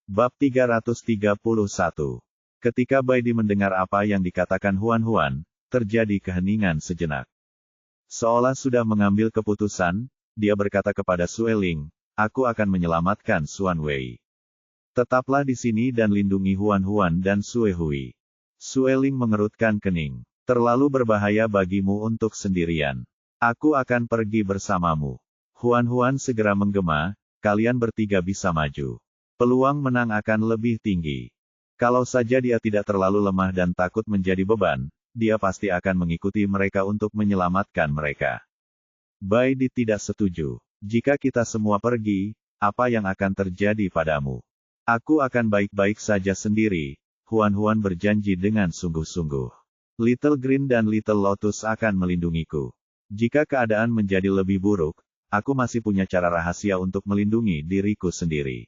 Bab 331. Ketika Baidi mendengar apa yang dikatakan Huan, terjadi keheningan sejenak. Seolah sudah mengambil keputusan, dia berkata kepada Sueling, "Aku akan menyelamatkan Xuan Wei. Tetaplah di sini dan lindungi Huan dan Sue Hui." Sueling mengerutkan kening. "Terlalu berbahaya bagimu untuk sendirian. Aku akan pergi bersamamu." Huan segera menggema, "Kalian bertiga bisa maju. Peluang menang akan lebih tinggi. Kalau saja dia tidak terlalu lemah dan takut menjadi beban, dia pasti akan mengikuti mereka untuk menyelamatkan mereka." Baidi tidak setuju. "Jika kita semua pergi, apa yang akan terjadi padamu?" "Aku akan baik-baik saja sendiri," Huan berjanji dengan sungguh-sungguh. "Little Green dan Little Lotus akan melindungiku. Jika keadaan menjadi lebih buruk, aku masih punya cara rahasia untuk melindungi diriku sendiri.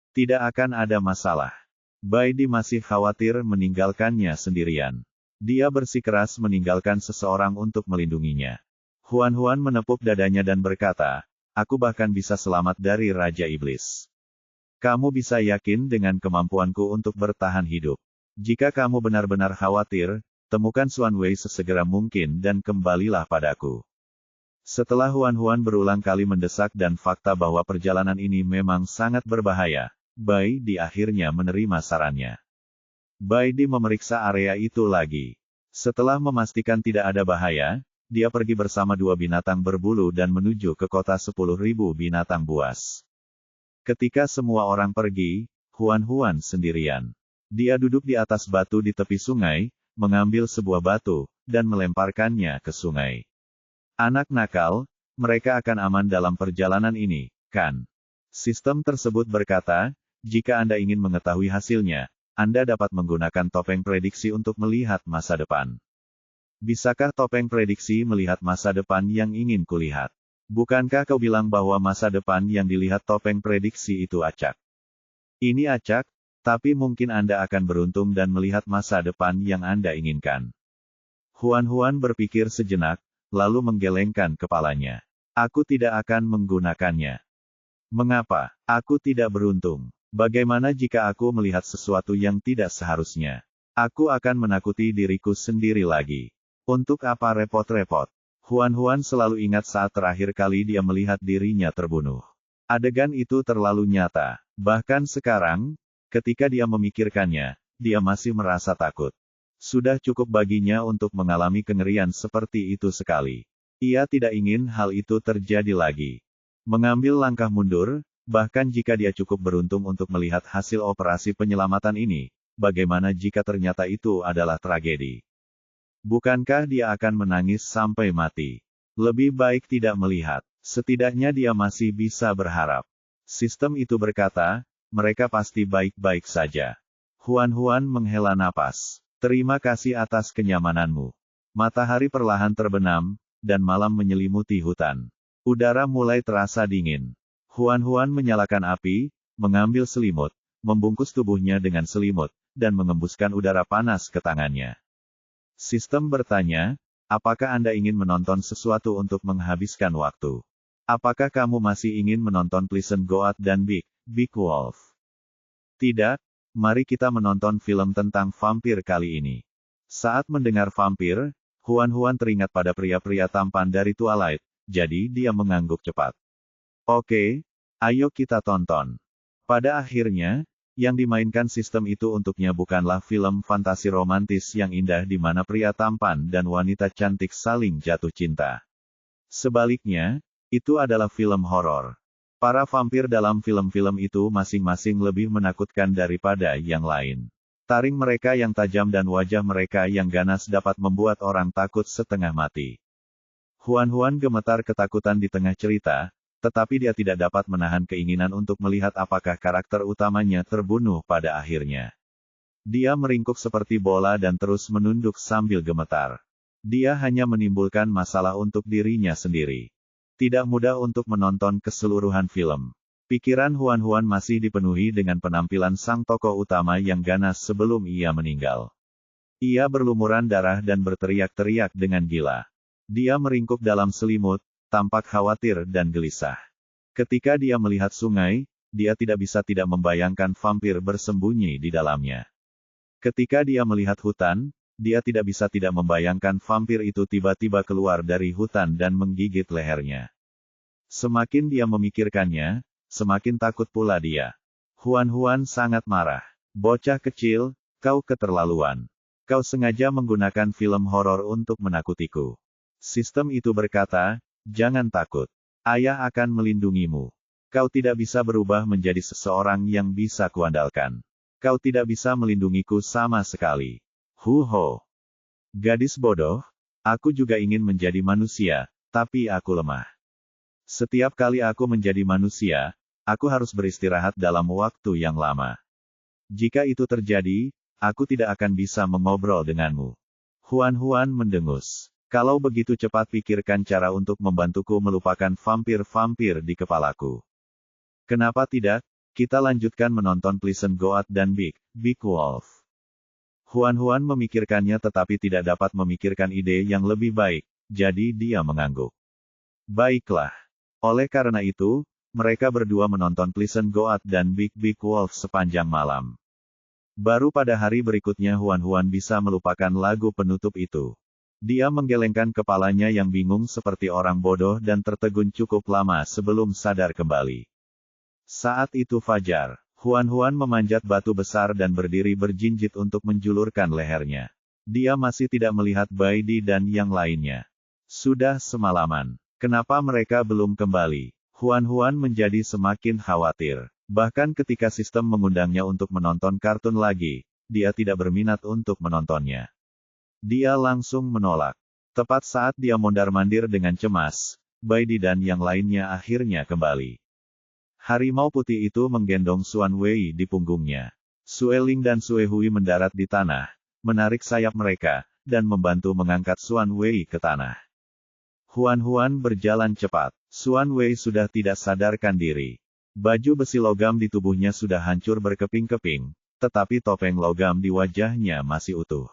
Tidak akan ada masalah." Baidi masih khawatir meninggalkannya sendirian. Dia bersikeras meninggalkan seseorang untuk melindunginya. Huan menepuk dadanya dan berkata, "Aku bahkan bisa selamat dari Raja Iblis. Kamu bisa yakin dengan kemampuanku untuk bertahan hidup. Jika kamu benar-benar khawatir, temukan Xuan Wei sesegera mungkin dan kembalilah padaku." Setelah Huan berulang kali mendesak dan fakta bahwa perjalanan ini memang sangat berbahaya, Baidi akhirnya menerima sarannya. Baidi memeriksa area itu lagi. Setelah memastikan tidak ada bahaya, dia pergi bersama dua binatang berbulu dan menuju ke kota 10.000 binatang buas. Ketika semua orang pergi, Huan sendirian. Dia duduk di atas batu di tepi sungai, mengambil sebuah batu, dan melemparkannya ke sungai. "Anak nakal, mereka akan aman dalam perjalanan ini, kan?" Sistem tersebut berkata, "Jika Anda ingin mengetahui hasilnya, Anda dapat menggunakan topeng prediksi untuk melihat masa depan." "Bisakah topeng prediksi melihat masa depan yang ingin kulihat? Bukankah kau bilang bahwa masa depan yang dilihat topeng prediksi itu acak?" "Ini acak, tapi mungkin Anda akan beruntung dan melihat masa depan yang Anda inginkan." Huan berpikir sejenak, lalu menggelengkan kepalanya. "Aku tidak akan menggunakannya." "Mengapa? Aku tidak beruntung. Bagaimana jika aku melihat sesuatu yang tidak seharusnya? Aku akan menakuti diriku sendiri lagi. Untuk apa repot-repot?" Huan selalu ingat saat terakhir kali dia melihat dirinya terbunuh. Adegan itu terlalu nyata. Bahkan sekarang, ketika dia memikirkannya, dia masih merasa takut. Sudah cukup baginya untuk mengalami kengerian seperti itu sekali. Ia tidak ingin hal itu terjadi lagi. Mengambil langkah mundur, bahkan jika dia cukup beruntung untuk melihat hasil operasi penyelamatan ini, bagaimana jika ternyata itu adalah tragedi? Bukankah dia akan menangis sampai mati? Lebih baik tidak melihat. Setidaknya dia masih bisa berharap. Sistem itu berkata, "Mereka pasti baik-baik saja." Huan menghela napas. "Terima kasih atas kenyamananmu." Matahari perlahan terbenam, dan malam menyelimuti hutan. Udara mulai terasa dingin. Huan menyalakan api, mengambil selimut, membungkus tubuhnya dengan selimut, dan mengembuskan udara panas ke tangannya. Sistem bertanya, "Apakah Anda ingin menonton sesuatu untuk menghabiskan waktu? Apakah kamu masih ingin menonton Pleasant Goat dan Big Wolf?" "Tidak, mari kita menonton film tentang vampir kali ini." Saat mendengar vampir, Huan teringat pada pria-pria tampan dari Twilight, jadi dia mengangguk cepat. "Oke, ayo kita tonton." Pada akhirnya, yang dimainkan sistem itu untuknya bukanlah film fantasi romantis yang indah di mana pria tampan dan wanita cantik saling jatuh cinta. Sebaliknya, itu adalah film horor. Para vampir dalam film-film itu masing-masing lebih menakutkan daripada yang lain. Taring mereka yang tajam dan wajah mereka yang ganas dapat membuat orang takut setengah mati. Huan gemetar ketakutan di tengah cerita, tetapi dia tidak dapat menahan keinginan untuk melihat apakah karakter utamanya terbunuh pada akhirnya. Dia meringkuk seperti bola dan terus menunduk sambil gemetar. Dia hanya menimbulkan masalah untuk dirinya sendiri. Tidak mudah untuk menonton keseluruhan film. Pikiran Huan masih dipenuhi dengan penampilan sang tokoh utama yang ganas sebelum ia meninggal. Ia berlumuran darah dan berteriak-teriak dengan gila. Dia meringkuk dalam selimut, tampak khawatir dan gelisah. Ketika dia melihat sungai, dia tidak bisa tidak membayangkan vampir bersembunyi di dalamnya. Ketika dia melihat hutan, dia tidak bisa tidak membayangkan vampir itu tiba-tiba keluar dari hutan dan menggigit lehernya. Semakin dia memikirkannya, semakin takut pula dia. Huan sangat marah. Bocah kecil, kau keterlaluan. Kau sengaja menggunakan film horor untuk menakutiku. Sistem itu berkata, jangan takut. Ayah akan melindungimu. Kau tidak bisa berubah menjadi seseorang yang bisa kuandalkan. Kau tidak bisa melindungiku sama sekali. Huho. Gadis bodoh, aku juga ingin menjadi manusia, tapi aku lemah. Setiap kali aku menjadi manusia, aku harus beristirahat dalam waktu yang lama. Jika itu terjadi, aku tidak akan bisa mengobrol denganmu. Huan mendengus. Kalau begitu cepat pikirkan cara untuk membantuku melupakan vampir-vampir di kepalaku. Kenapa tidak? Kita lanjutkan menonton Pleasant Goat dan Big Wolf. Huan memikirkannya tetapi tidak dapat memikirkan ide yang lebih baik, jadi dia mengangguk. Baiklah. Oleh karena itu, mereka berdua menonton Pleasant Goat dan Big Wolf sepanjang malam. Baru pada hari berikutnya Huan bisa melupakan lagu penutup itu. Dia menggelengkan kepalanya yang bingung seperti orang bodoh dan tertegun cukup lama sebelum sadar kembali. Saat itu fajar. Huan memanjat batu besar dan berdiri berjinjit untuk menjulurkan lehernya. Dia masih tidak melihat Baidi dan yang lainnya. Sudah semalaman. Kenapa mereka belum kembali? Huan menjadi semakin khawatir. Bahkan ketika sistem mengundangnya untuk menonton kartun lagi, dia tidak berminat untuk menontonnya. Dia langsung menolak. Tepat saat dia mondar-mandir dengan cemas, Baidi dan yang lainnya akhirnya kembali. Harimau putih itu menggendong Xuan Wei di punggungnya. Sue Ling dan Sue Hui mendarat di tanah, menarik sayap mereka, dan membantu mengangkat Xuan Wei ke tanah. Huan berjalan cepat. Xuan Wei sudah tidak sadarkan diri. Baju besi logam di tubuhnya sudah hancur berkeping-keping, tetapi topeng logam di wajahnya masih utuh.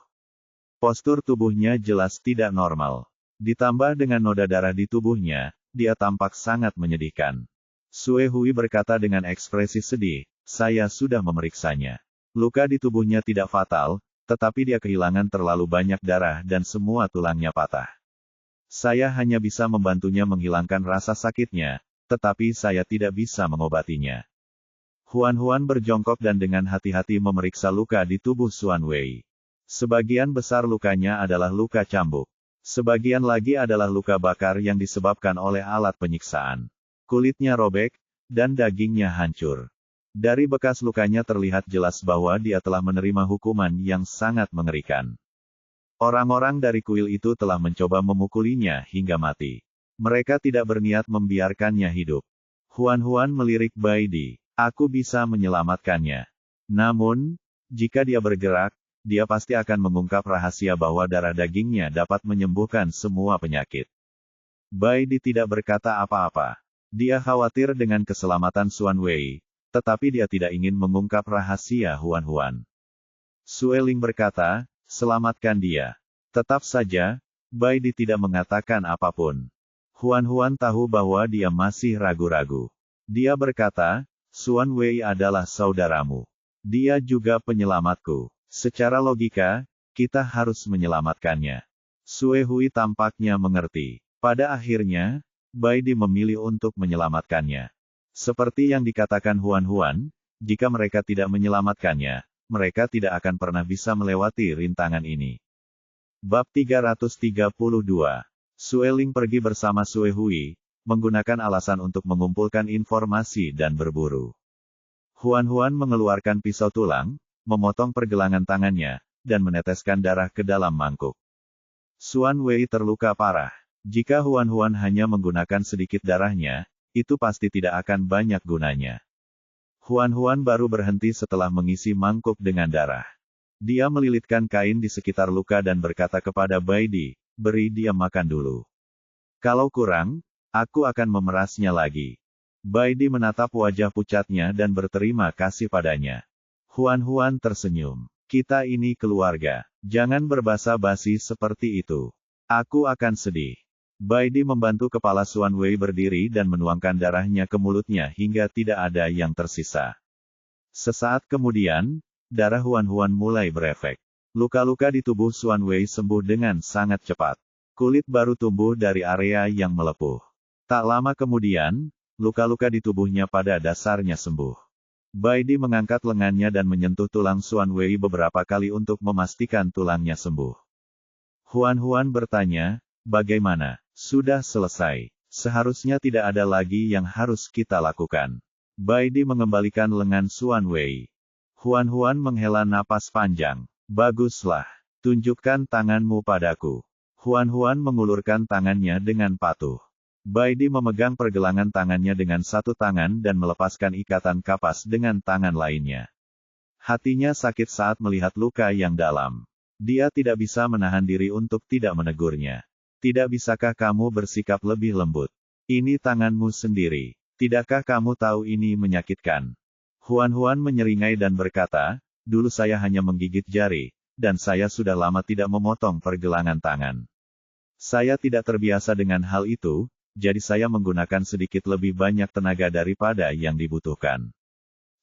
Postur tubuhnya jelas tidak normal. Ditambah dengan noda darah di tubuhnya, dia tampak sangat menyedihkan. Sue Hui berkata dengan ekspresi sedih, saya sudah memeriksanya. Luka di tubuhnya tidak fatal, tetapi dia kehilangan terlalu banyak darah dan semua tulangnya patah. Saya hanya bisa membantunya menghilangkan rasa sakitnya, tetapi saya tidak bisa mengobatinya. Huan berjongkok dan dengan hati-hati memeriksa luka di tubuh Xuan Wei. Sebagian besar lukanya adalah luka cambuk. Sebagian lagi adalah luka bakar yang disebabkan oleh alat penyiksaan. Kulitnya robek, dan dagingnya hancur. Dari bekas lukanya terlihat jelas bahwa dia telah menerima hukuman yang sangat mengerikan. Orang-orang dari kuil itu telah mencoba memukulinya hingga mati. Mereka tidak berniat membiarkannya hidup. Huan melirik Baidi. Aku bisa menyelamatkannya. Namun, jika dia bergerak, dia pasti akan mengungkap rahasia bahwa darah dagingnya dapat menyembuhkan semua penyakit. Baidi tidak berkata apa-apa. Dia khawatir dengan keselamatan Xuan Wei, tetapi dia tidak ingin mengungkap rahasia Huan. Sue Ling berkata, selamatkan dia. Tetap saja, Baidi tidak mengatakan apapun. Huan tahu bahwa dia masih ragu-ragu. Dia berkata, Xuan Wei adalah saudaramu. Dia juga penyelamatku. Secara logika, kita harus menyelamatkannya. Sue Hui tampaknya mengerti. Pada akhirnya, Baidi memilih untuk menyelamatkannya. Seperti yang dikatakan Huan, jika mereka tidak menyelamatkannya, mereka tidak akan pernah bisa melewati rintangan ini. Bab 332. Sue Ling pergi bersama Sue Hui, menggunakan alasan untuk mengumpulkan informasi dan berburu. Huan mengeluarkan pisau tulang, memotong pergelangan tangannya, dan meneteskan darah ke dalam mangkuk. Xuan Wei terluka parah. Jika Huan hanya menggunakan sedikit darahnya, itu pasti tidak akan banyak gunanya. Huan baru berhenti setelah mengisi mangkuk dengan darah. Dia melilitkan kain di sekitar luka dan berkata kepada Baidi, beri dia makan dulu. Kalau kurang, aku akan memerasnya lagi. Baidi menatap wajah pucatnya dan berterima kasih padanya. Huan tersenyum. Kita ini keluarga. Jangan berbasa-basi seperti itu. Aku akan sedih. Baidi membantu kepala Xuan Wei berdiri dan menuangkan darahnya ke mulutnya hingga tidak ada yang tersisa. Sesaat kemudian, darah Huan Huan mulai berefek. Luka-luka di tubuh Xuan Wei sembuh dengan sangat cepat. Kulit baru tumbuh dari area yang melepuh. Tak lama kemudian, luka-luka di tubuhnya pada dasarnya sembuh. Baidi mengangkat lengannya dan menyentuh tulang Xuan Wei beberapa kali untuk memastikan tulangnya sembuh. Huan Huan bertanya, "Bagaimana? Sudah selesai. Seharusnya tidak ada lagi yang harus kita lakukan." Baidi mengembalikan lengan Xuan Wei. Huan Huan menghela napas panjang. "Baguslah. Tunjukkan tanganmu padaku." Huan Huan mengulurkan tangannya dengan patuh. Baidi memegang pergelangan tangannya dengan satu tangan dan melepaskan ikatan kapas dengan tangan lainnya. Hatinya sakit saat melihat luka yang dalam. Dia tidak bisa menahan diri untuk tidak menegurnya. "Tidak bisakah kamu bersikap lebih lembut? Ini tanganmu sendiri. Tidakkah kamu tahu ini menyakitkan?" Huan Huan menyeringai dan berkata, "Dulu saya hanya menggigit jari, dan saya sudah lama tidak memotong pergelangan tangan. Saya tidak terbiasa dengan hal itu, jadi saya menggunakan sedikit lebih banyak tenaga daripada yang dibutuhkan.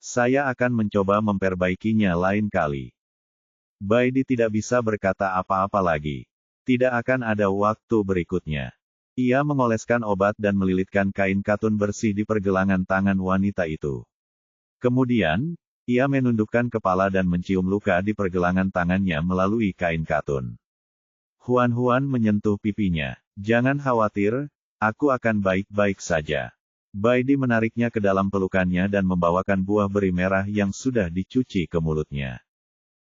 Saya akan mencoba memperbaikinya lain kali." Baidi tidak bisa berkata apa-apa lagi. Tidak akan ada waktu berikutnya. Ia mengoleskan obat dan melilitkan kain katun bersih di pergelangan tangan wanita itu. Kemudian, ia menundukkan kepala dan mencium luka di pergelangan tangannya melalui kain katun. Huan Huan menyentuh pipinya. "Jangan khawatir, aku akan baik-baik saja." Baidi menariknya ke dalam pelukannya dan membawakan buah beri merah yang sudah dicuci ke mulutnya.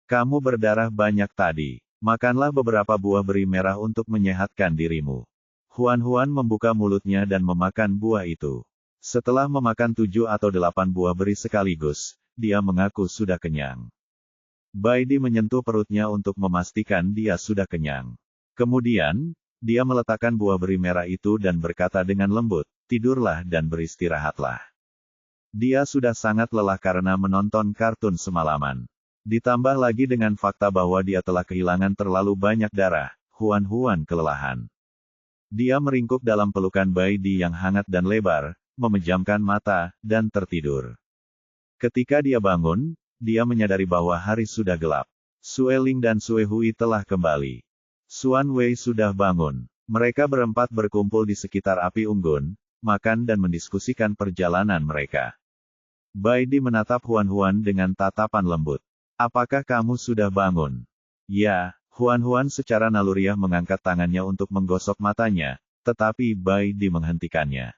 "Kamu berdarah banyak tadi. Makanlah beberapa buah beri merah untuk menyehatkan dirimu." Huan Huan membuka mulutnya dan memakan buah itu. Setelah memakan 7 atau 8 buah beri sekaligus, dia mengaku sudah kenyang. Baidi menyentuh perutnya untuk memastikan dia sudah kenyang. Kemudian, dia meletakkan buah beri merah itu dan berkata dengan lembut, "Tidurlah dan beristirahatlah." Dia sudah sangat lelah karena menonton kartun semalaman. Ditambah lagi dengan fakta bahwa dia telah kehilangan terlalu banyak darah, Huan Huan kelelahan. Dia meringkuk dalam pelukan Baidi yang hangat dan lebar, memejamkan mata, dan tertidur. Ketika dia bangun, dia menyadari bahwa hari sudah gelap. Sue Ling dan Sue Hui telah kembali. Xuan Wei sudah bangun. Mereka berempat berkumpul di sekitar api unggun, makan dan mendiskusikan perjalanan mereka. Baidi menatap Huan Huan dengan tatapan lembut. "Apakah kamu sudah bangun?" "Ya." Huan Huan secara naluriah mengangkat tangannya untuk menggosok matanya, tetapi Baidi menghentikannya.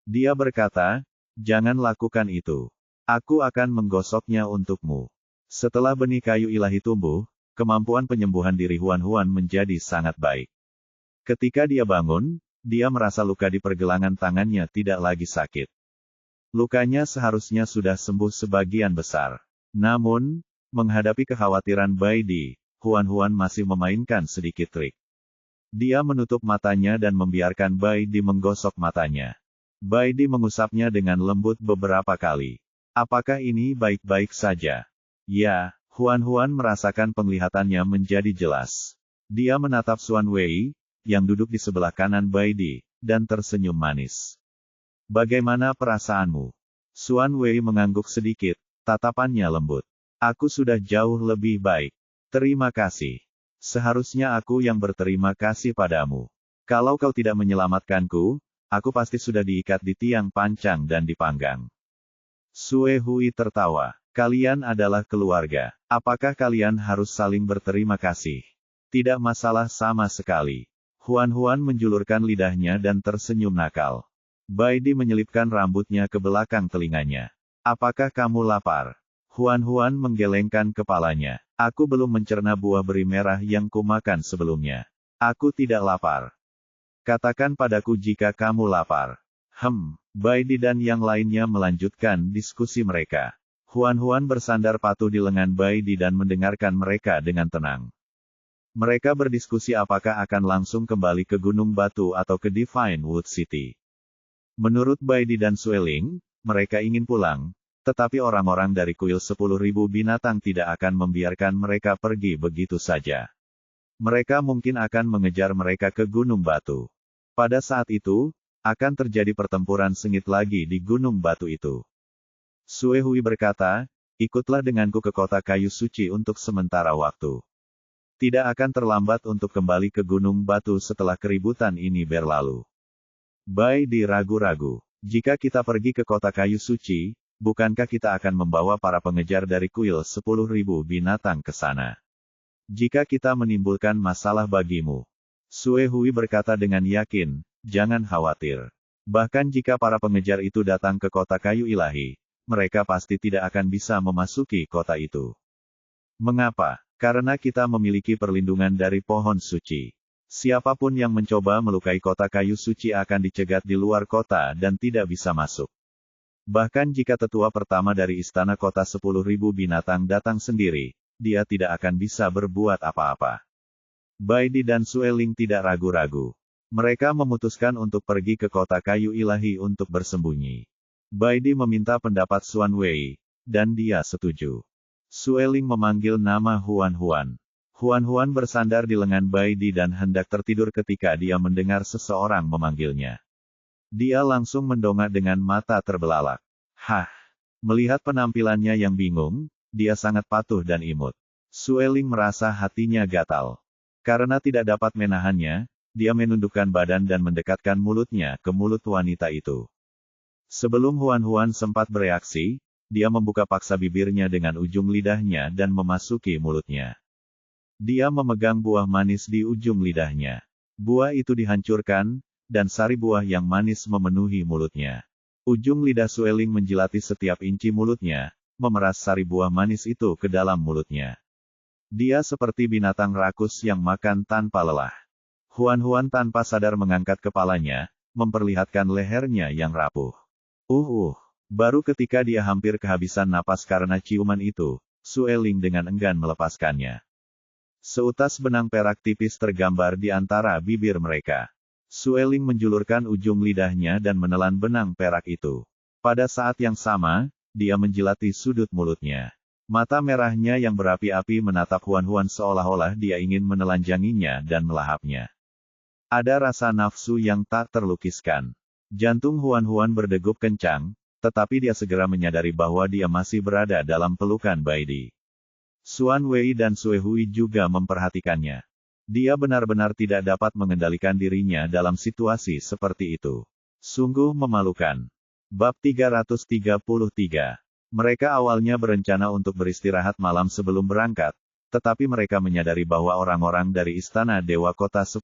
Dia berkata, "Jangan lakukan itu. Aku akan menggosoknya untukmu." Setelah benih kayu ilahi tumbuh, kemampuan penyembuhan diri Huan Huan menjadi sangat baik. Ketika dia bangun, dia merasa luka di pergelangan tangannya tidak lagi sakit. Lukanya seharusnya sudah sembuh sebagian besar. Namun, menghadapi kekhawatiran Baidi, Huan Huan masih memainkan sedikit trik. Dia menutup matanya dan membiarkan Baidi menggosok matanya. Baidi mengusapnya dengan lembut beberapa kali. "Apakah ini baik-baik saja?" "Ya." Huan Huan merasakan penglihatannya menjadi jelas. Dia menatap Xuan Wei, yang duduk di sebelah kanan Baidi, dan tersenyum manis. "Bagaimana perasaanmu?" Xuan Wei mengangguk sedikit, tatapannya lembut. "Aku sudah jauh lebih baik. Terima kasih. Seharusnya aku yang berterima kasih padamu. Kalau kau tidak menyelamatkanku, aku pasti sudah diikat di tiang pancang dan dipanggang." Sue Hui tertawa. "Kalian adalah keluarga. Apakah kalian harus saling berterima kasih?" "Tidak masalah sama sekali." Huan Huan menjulurkan lidahnya dan tersenyum nakal. Baidi menyelipkan rambutnya ke belakang telinganya. "Apakah kamu lapar?" Huan Huan menggelengkan kepalanya. "Aku belum mencerna buah beri merah yang kumakan sebelumnya. Aku tidak lapar." "Katakan padaku jika kamu lapar." Baidi dan yang lainnya melanjutkan diskusi mereka. Huan Huan bersandar patuh di lengan Baidi dan mendengarkan mereka dengan tenang. Mereka berdiskusi apakah akan langsung kembali ke Gunung Batu atau ke Divine Wood City. Menurut Baidi dan Sue Ling, mereka ingin pulang, tetapi orang-orang dari kuil 10.000 binatang tidak akan membiarkan mereka pergi begitu saja. Mereka mungkin akan mengejar mereka ke Gunung Batu. Pada saat itu, akan terjadi pertempuran sengit lagi di gunung batu itu. Sue Hui berkata, ikutlah denganku ke kota kayu suci untuk sementara waktu. Tidak akan terlambat untuk kembali ke gunung batu setelah keributan ini berlalu. Bai Di ragu-ragu. Jika kita pergi ke kota kayu suci, bukankah kita akan membawa para pengejar dari kuil 10.000 binatang ke sana? Jika kita menimbulkan masalah bagimu, Sue Hui berkata dengan yakin, jangan khawatir. Bahkan jika para pengejar itu datang ke kota kayu ilahi, mereka pasti tidak akan bisa memasuki kota itu. Mengapa? Karena kita memiliki perlindungan dari pohon suci. Siapapun yang mencoba melukai kota kayu suci akan dicegat di luar kota dan tidak bisa masuk. Bahkan jika tetua pertama dari istana kota 10.000 binatang datang sendiri, dia tidak akan bisa berbuat apa-apa. Bai Di dan Sue Ling tidak ragu-ragu. Mereka memutuskan untuk pergi ke kota kayu ilahi untuk bersembunyi. Bai Di meminta pendapat Xuan Wei, dan dia setuju. Sue Ling memanggil nama Huan Huan. Huan Huan bersandar di lengan Bai Di dan hendak tertidur ketika dia mendengar seseorang memanggilnya. Dia langsung mendongak dengan mata terbelalak. Hah! Melihat penampilannya yang bingung, dia sangat patuh dan imut. Sue Ling merasa hatinya gatal. Karena tidak dapat menahannya, dia menundukkan badan dan mendekatkan mulutnya ke mulut wanita itu. Sebelum Huan Huan sempat bereaksi, dia membuka paksa bibirnya dengan ujung lidahnya dan memasuki mulutnya. Dia memegang buah manis di ujung lidahnya. Buah itu dihancurkan, dan sari buah yang manis memenuhi mulutnya. Ujung lidah Sue Ling menjilati setiap inci mulutnya, memeras sari buah manis itu ke dalam mulutnya. Dia seperti binatang rakus yang makan tanpa lelah. Huan Huan tanpa sadar mengangkat kepalanya, memperlihatkan lehernya yang rapuh. Baru ketika dia hampir kehabisan napas karena ciuman itu, Sue Ling dengan enggan melepaskannya. Seutas benang perak tipis tergambar di antara bibir mereka. Sue Ling menjulurkan ujung lidahnya dan menelan benang perak itu. Pada saat yang sama, dia menjilati sudut mulutnya. Mata merahnya yang berapi-api menatap Huan Huan seolah-olah dia ingin menelanjanginya dan melahapnya. Ada rasa nafsu yang tak terlukiskan. Jantung Huan Huan berdegup kencang, tetapi dia segera menyadari bahwa dia masih berada dalam pelukan Bai Di. Xuan Wei dan Sue Hui juga memperhatikannya. Dia benar-benar tidak dapat mengendalikan dirinya dalam situasi seperti itu. Sungguh memalukan. Bab 333. Mereka awalnya berencana untuk beristirahat malam sebelum berangkat, tetapi mereka menyadari bahwa orang-orang dari istana Dewa Kota 10.000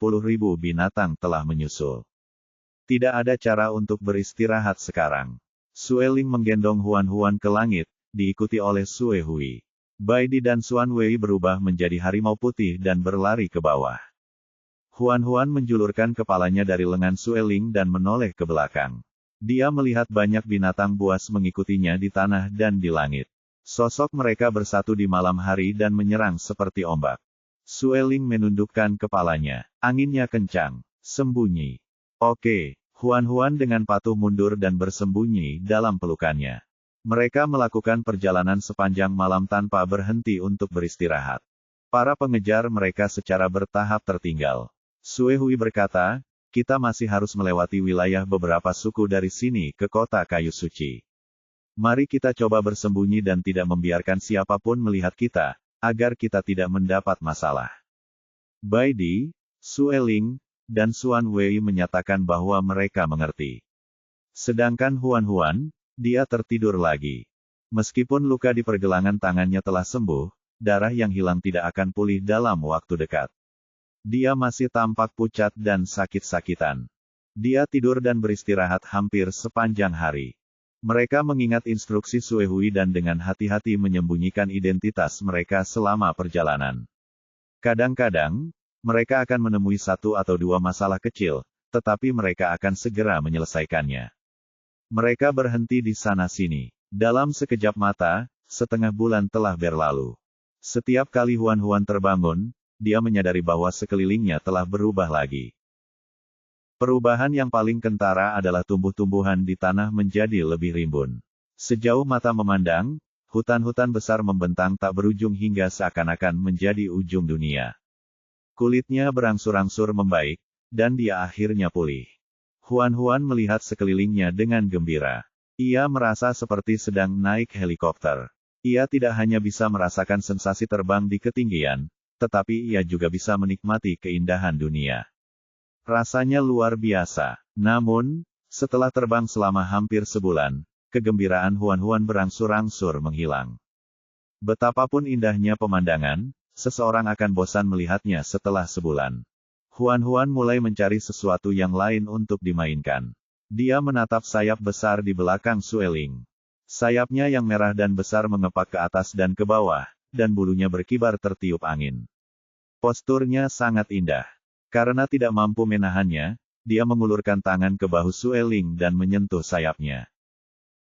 binatang telah menyusul. Tidak ada cara untuk beristirahat sekarang. Sue Ling menggendong Huan Huan ke langit, diikuti oleh Sue Hui. Bai Di dan Xuan Wei berubah menjadi harimau putih dan berlari ke bawah. Huan Huan menjulurkan kepalanya dari lengan Sue Ling dan menoleh ke belakang. Dia melihat banyak binatang buas mengikutinya di tanah dan di langit. Sosok mereka bersatu di malam hari dan menyerang seperti ombak. Sue Ling menundukkan kepalanya. Anginnya kencang. Sembunyi. Oke, Huan Huan dengan patuh mundur dan bersembunyi dalam pelukannya. Mereka melakukan perjalanan sepanjang malam tanpa berhenti untuk beristirahat. Para pengejar mereka secara bertahap tertinggal. Sue Hui berkata, kita masih harus melewati wilayah beberapa suku dari sini ke kota kayu suci. Mari kita coba bersembunyi dan tidak membiarkan siapapun melihat kita, agar kita tidak mendapat masalah. Bai Di, Sue Ling, dan Xuan Wei menyatakan bahwa mereka mengerti. Sedangkan Huan Huan, dia tertidur lagi. Meskipun luka di pergelangan tangannya telah sembuh, darah yang hilang tidak akan pulih dalam waktu dekat. Dia masih tampak pucat dan sakit-sakitan. Dia tidur dan beristirahat hampir sepanjang hari. Mereka mengingat instruksi Sue Hui dan dengan hati-hati menyembunyikan identitas mereka selama perjalanan. Kadang-kadang, mereka akan menemui satu atau dua masalah kecil, tetapi mereka akan segera menyelesaikannya. Mereka berhenti di sana-sini. Dalam sekejap mata, setengah bulan telah berlalu. Setiap kali Huan Huan terbangun, dia menyadari bahwa sekelilingnya telah berubah lagi. Perubahan yang paling kentara adalah tumbuh-tumbuhan di tanah menjadi lebih rimbun. Sejauh mata memandang, hutan-hutan besar membentang tak berujung hingga seakan-akan menjadi ujung dunia. Kulitnya berangsur-angsur membaik, dan dia akhirnya pulih. Huan melihat sekelilingnya dengan gembira. Ia merasa seperti sedang naik helikopter. Ia tidak hanya bisa merasakan sensasi terbang di ketinggian, tetapi ia juga bisa menikmati keindahan dunia. Rasanya luar biasa. Namun, setelah terbang selama hampir sebulan, kegembiraan Huan berangsur-angsur menghilang. Betapapun indahnya pemandangan, seseorang akan bosan melihatnya setelah sebulan. Huan mulai mencari sesuatu yang lain untuk dimainkan. Dia menatap sayap besar di belakang Sueling. Sayapnya yang merah dan besar mengepak ke atas dan ke bawah, dan bulunya berkibar tertiup angin. Posturnya sangat indah. Karena tidak mampu menahannya, dia mengulurkan tangan ke bahu Sueling dan menyentuh sayapnya.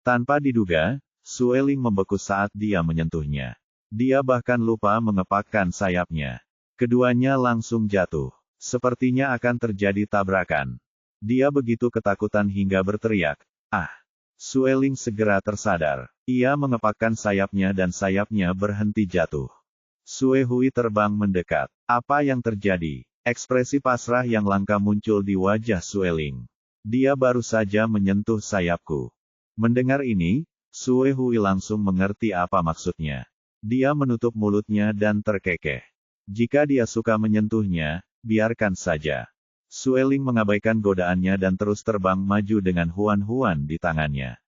Tanpa diduga, Sueling membeku saat dia menyentuhnya. Dia bahkan lupa mengepakkan sayapnya. Keduanya langsung jatuh. Sepertinya akan terjadi tabrakan. Dia begitu ketakutan hingga berteriak, "Ah!" Sueling segera tersadar. Ia mengepakkan sayapnya dan sayapnya berhenti jatuh. Suehui terbang mendekat. Apa yang terjadi? Ekspresi pasrah yang langka muncul di wajah Sueling. Dia baru saja menyentuh sayapku. Mendengar ini, Suehui langsung mengerti apa maksudnya. Dia menutup mulutnya dan terkekeh. Jika dia suka menyentuhnya, biarkan saja. Sueling mengabaikan godaannya dan terus terbang maju dengan Huan di tangannya.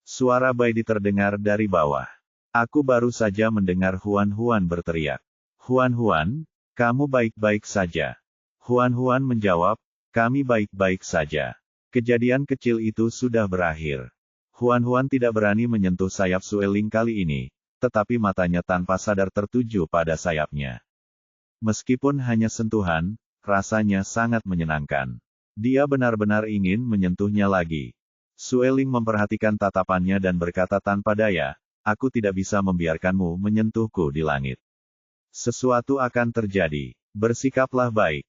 Suara Baidi terdengar dari bawah. Aku baru saja mendengar Huan berteriak. Huan, kamu baik-baik saja. Huan menjawab, kami baik-baik saja. Kejadian kecil itu sudah berakhir. Huan tidak berani menyentuh sayap Sueling kali ini, tetapi matanya tanpa sadar tertuju pada sayapnya. Meskipun hanya sentuhan, rasanya sangat menyenangkan. Dia benar-benar ingin menyentuhnya lagi. Sueling memperhatikan tatapannya dan berkata tanpa daya, aku tidak bisa membiarkanmu menyentuhku di langit. Sesuatu akan terjadi. Bersikaplah baik.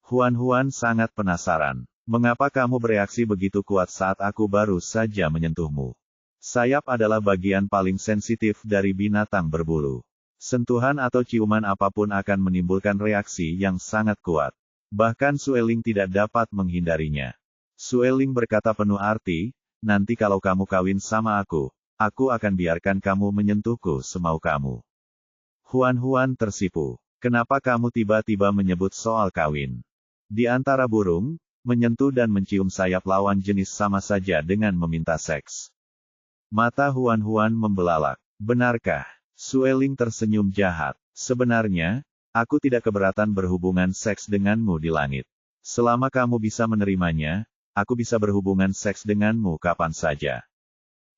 Huan sangat penasaran. Mengapa kamu bereaksi begitu kuat saat aku baru saja menyentuhmu? Sayap adalah bagian paling sensitif dari binatang berbulu. Sentuhan atau ciuman apapun akan menimbulkan reaksi yang sangat kuat. Bahkan Sueling tidak dapat menghindarinya. Sueling berkata penuh arti, nanti kalau kamu kawin sama aku akan biarkan kamu menyentuhku semau kamu. Huan tersipu. Kenapa kamu tiba-tiba menyebut soal kawin? Di antara burung, menyentuh dan mencium sayap lawan jenis sama saja dengan meminta seks. Mata Huan membelalak. Benarkah? Sueling tersenyum jahat. Sebenarnya, aku tidak keberatan berhubungan seks denganmu di langit. Selama kamu bisa menerimanya, aku bisa berhubungan seks denganmu kapan saja.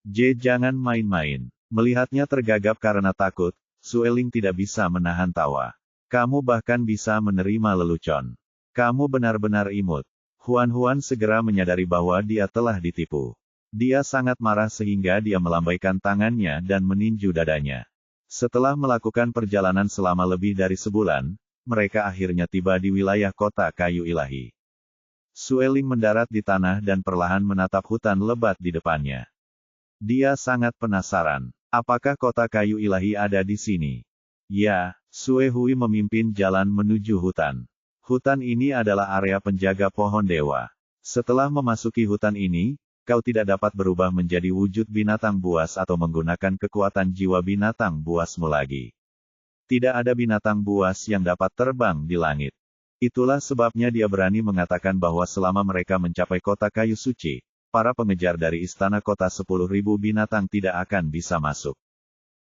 Jangan main-main. Melihatnya tergagap karena takut, Sueling tidak bisa menahan tawa. Kamu bahkan bisa menerima lelucon. Kamu benar-benar imut. Huan segera menyadari bahwa dia telah ditipu. Dia sangat marah sehingga dia melambaikan tangannya dan meninju dadanya. Setelah melakukan perjalanan selama lebih dari sebulan, mereka akhirnya tiba di wilayah kota kayu ilahi. Sueling mendarat di tanah dan perlahan menatap hutan lebat di depannya. Dia sangat penasaran. Apakah kota kayu ilahi ada di sini? Ya, Suehui memimpin jalan menuju hutan. Hutan ini adalah area penjaga pohon dewa. Setelah memasuki hutan ini, kau tidak dapat berubah menjadi wujud binatang buas atau menggunakan kekuatan jiwa binatang buasmu lagi. Tidak ada binatang buas yang dapat terbang di langit. Itulah sebabnya dia berani mengatakan bahwa selama mereka mencapai kota kayu suci, para pengejar dari istana kota 10.000 binatang tidak akan bisa masuk.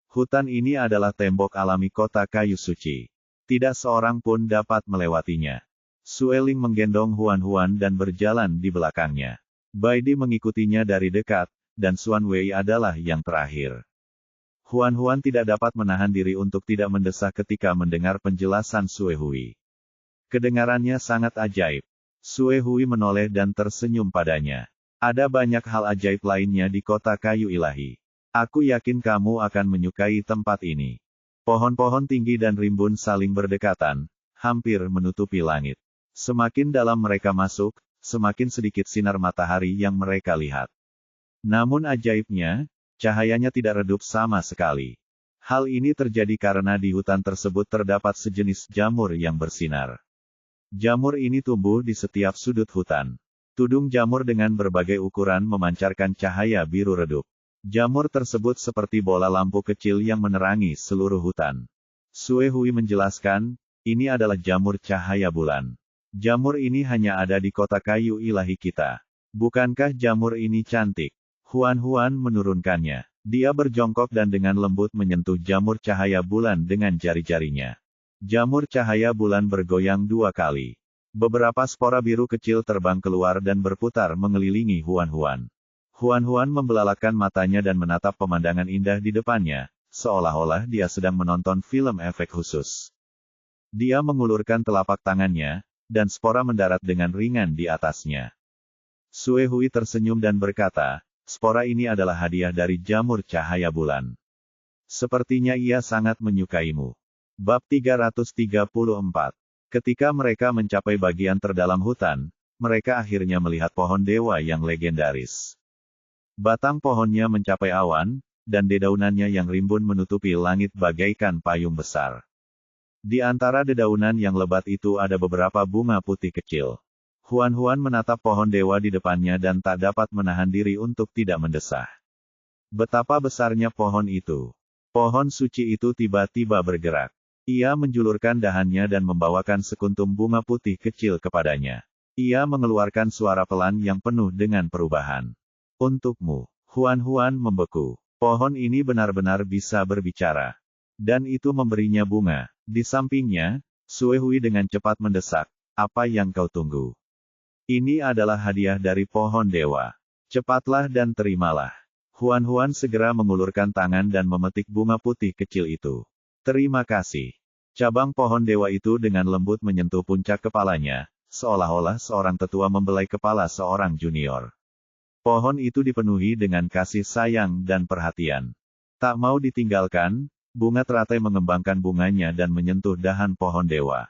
Hutan ini adalah tembok alami kota kayu suci. Tidak seorang pun dapat melewatinya. Sueling menggendong Huan dan berjalan di belakangnya. Baidi mengikutinya dari dekat, dan Xuan Wei adalah yang terakhir. Huan tidak dapat menahan diri untuk tidak mendesak ketika mendengar penjelasan Suehui. Kedengarannya sangat ajaib. Suehui menoleh dan tersenyum padanya. Ada banyak hal ajaib lainnya di kota kayu ilahi. Aku yakin kamu akan menyukai tempat ini. Pohon-pohon tinggi dan rimbun saling berdekatan, hampir menutupi langit. Semakin dalam mereka masuk, semakin sedikit sinar matahari yang mereka lihat. Namun ajaibnya, cahayanya tidak redup sama sekali. Hal ini terjadi karena di hutan tersebut terdapat sejenis jamur yang bersinar. Jamur ini tumbuh di setiap sudut hutan. Tudung jamur dengan berbagai ukuran memancarkan cahaya biru redup. Jamur tersebut seperti bola lampu kecil yang menerangi seluruh hutan. Sue Hui menjelaskan, ini adalah jamur cahaya bulan. Jamur ini hanya ada di kota kayu ilahi kita. Bukankah jamur ini cantik? Huan Huan menurunkannya. Dia berjongkok dan dengan lembut menyentuh jamur cahaya bulan dengan jari-jarinya. Jamur cahaya bulan bergoyang 2 kali. Beberapa spora biru kecil terbang keluar dan berputar mengelilingi Huan Huan. Huan Huan membelalakan matanya dan menatap pemandangan indah di depannya, seolah-olah dia sedang menonton film efek khusus. Dia mengulurkan telapak tangannya, dan spora mendarat dengan ringan di atasnya. Sue Hui tersenyum dan berkata, spora ini adalah hadiah dari jamur cahaya bulan. Sepertinya ia sangat menyukaimu. Bab 334. Ketika mereka mencapai bagian terdalam hutan, mereka akhirnya melihat pohon dewa yang legendaris. Batang pohonnya mencapai awan, dan dedaunannya yang rimbun menutupi langit bagaikan payung besar. Di antara dedaunan yang lebat itu ada beberapa bunga putih kecil. Huan Huan menatap pohon dewa di depannya dan tak dapat menahan diri untuk tidak mendesah. Betapa besarnya pohon itu. Pohon suci itu tiba-tiba bergerak. Ia menjulurkan dahannya dan membawakan sekuntum bunga putih kecil kepadanya. Ia mengeluarkan suara pelan yang penuh dengan perubahan. Untukmu. Huan Huan membeku. Pohon ini benar-benar bisa berbicara. Dan itu memberinya bunga. Di sampingnya, Sue Hui dengan cepat mendesak. Apa yang kau tunggu? Ini adalah hadiah dari pohon dewa. Cepatlah dan terimalah. Huan Huan segera mengulurkan tangan dan memetik bunga putih kecil itu. Terima kasih. Cabang pohon dewa itu dengan lembut menyentuh puncak kepalanya, seolah-olah seorang tetua membelai kepala seorang junior. Pohon itu dipenuhi dengan kasih sayang dan perhatian. Tak mau ditinggalkan, bunga teratai mengembangkan bunganya dan menyentuh dahan pohon dewa.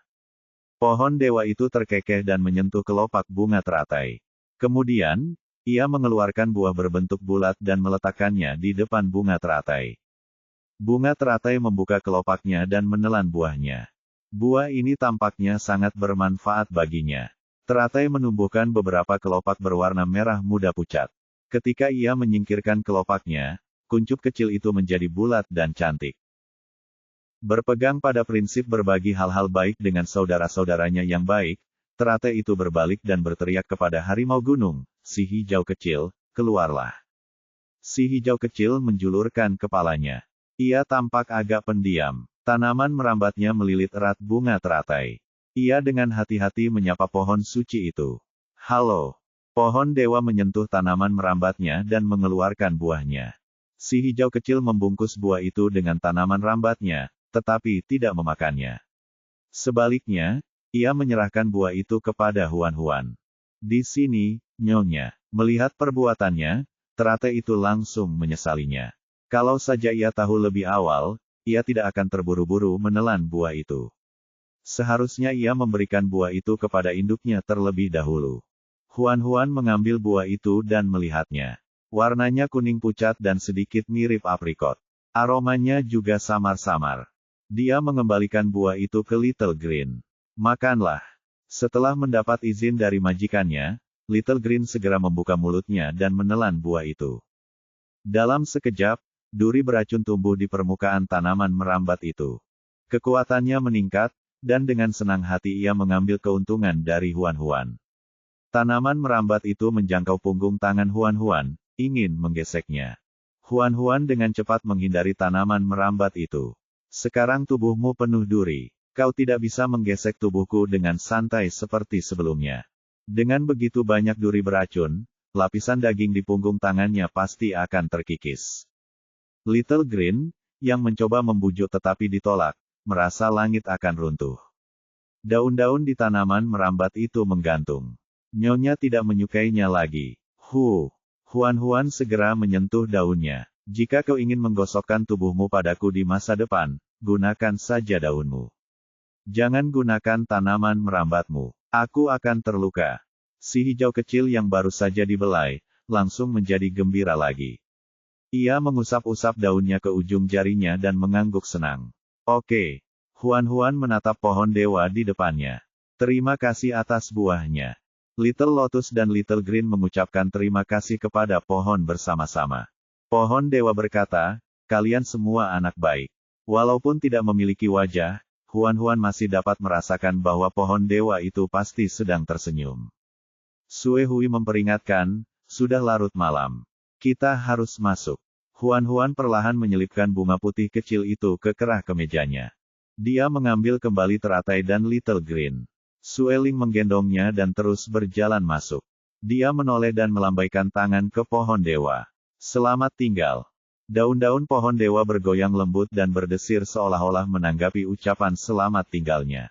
Pohon dewa itu terkekeh dan menyentuh kelopak bunga teratai. Kemudian, ia mengeluarkan buah berbentuk bulat dan meletakkannya di depan bunga teratai. Bunga teratai membuka kelopaknya dan menelan buahnya. Buah ini tampaknya sangat bermanfaat baginya. Teratai menumbuhkan beberapa kelopak berwarna merah muda pucat. Ketika ia menyingkirkan kelopaknya, kuncup kecil itu menjadi bulat dan cantik. Berpegang pada prinsip berbagi hal-hal baik dengan saudara-saudaranya yang baik, teratai itu berbalik dan berteriak kepada harimau gunung, si hijau kecil, keluarlah. Si hijau kecil menjulurkan kepalanya. Ia tampak agak pendiam. Tanaman merambatnya melilit erat bunga teratai. Ia dengan hati-hati menyapa pohon suci itu. Halo. Pohon dewa menyentuh tanaman merambatnya dan mengeluarkan buahnya. Si hijau kecil membungkus buah itu dengan tanaman rambatnya, tetapi tidak memakannya. Sebaliknya, ia menyerahkan buah itu kepada Huan Huan. Di sini, Nyonya. Melihat perbuatannya, teratai itu langsung menyesalinya. Kalau saja ia tahu lebih awal, ia tidak akan terburu-buru menelan buah itu. Seharusnya ia memberikan buah itu kepada induknya terlebih dahulu. Huan Huan mengambil buah itu dan melihatnya. Warnanya kuning pucat dan sedikit mirip aprikot. Aromanya juga samar-samar. Dia mengembalikan buah itu ke Little Green. Makanlah. Setelah mendapat izin dari majikannya, Little Green segera membuka mulutnya dan menelan buah itu. Dalam sekejap, duri beracun tumbuh di permukaan tanaman merambat itu. Kekuatannya meningkat, dan dengan senang hati ia mengambil keuntungan dari Huan Huan. Tanaman merambat itu menjangkau punggung tangan Huan Huan, ingin menggeseknya. Huan Huan dengan cepat menghindari tanaman merambat itu. Sekarang tubuhmu penuh duri. Kau tidak bisa menggesek tubuhku dengan santai seperti sebelumnya. Dengan begitu banyak duri beracun, lapisan daging di punggung tangannya pasti akan terkikis. Little Green, yang mencoba membujuk tetapi ditolak, merasa langit akan runtuh. Daun-daun di tanaman merambat itu menggantung. Nyonya tidak menyukainya lagi. Huan Huan segera menyentuh daunnya. Jika kau ingin menggosokkan tubuhmu padaku di masa depan, gunakan saja daunmu. Jangan gunakan tanaman merambatmu. Aku akan terluka. Si hijau kecil yang baru saja dibelai, langsung menjadi gembira lagi. Ia mengusap-usap daunnya ke ujung jarinya dan mengangguk senang. Oke. Huan Huan menatap pohon dewa di depannya. Terima kasih atas buahnya. Little Lotus dan Little Green mengucapkan terima kasih kepada pohon bersama-sama. Pohon dewa berkata, kalian semua anak baik. Walaupun tidak memiliki wajah, Huan-Huan masih dapat merasakan bahwa pohon dewa itu pasti sedang tersenyum. Sue Hui memperingatkan, sudah larut malam. Kita harus masuk. Huan-Huan perlahan menyelipkan bunga putih kecil itu ke kerah kemejanya. Dia mengambil kembali teratai dan Little Green. Sueling menggendongnya dan terus berjalan masuk. Dia menoleh dan melambaikan tangan ke pohon dewa. Selamat tinggal. Daun-daun pohon dewa bergoyang lembut dan berdesir seolah-olah menanggapi ucapan selamat tinggalnya.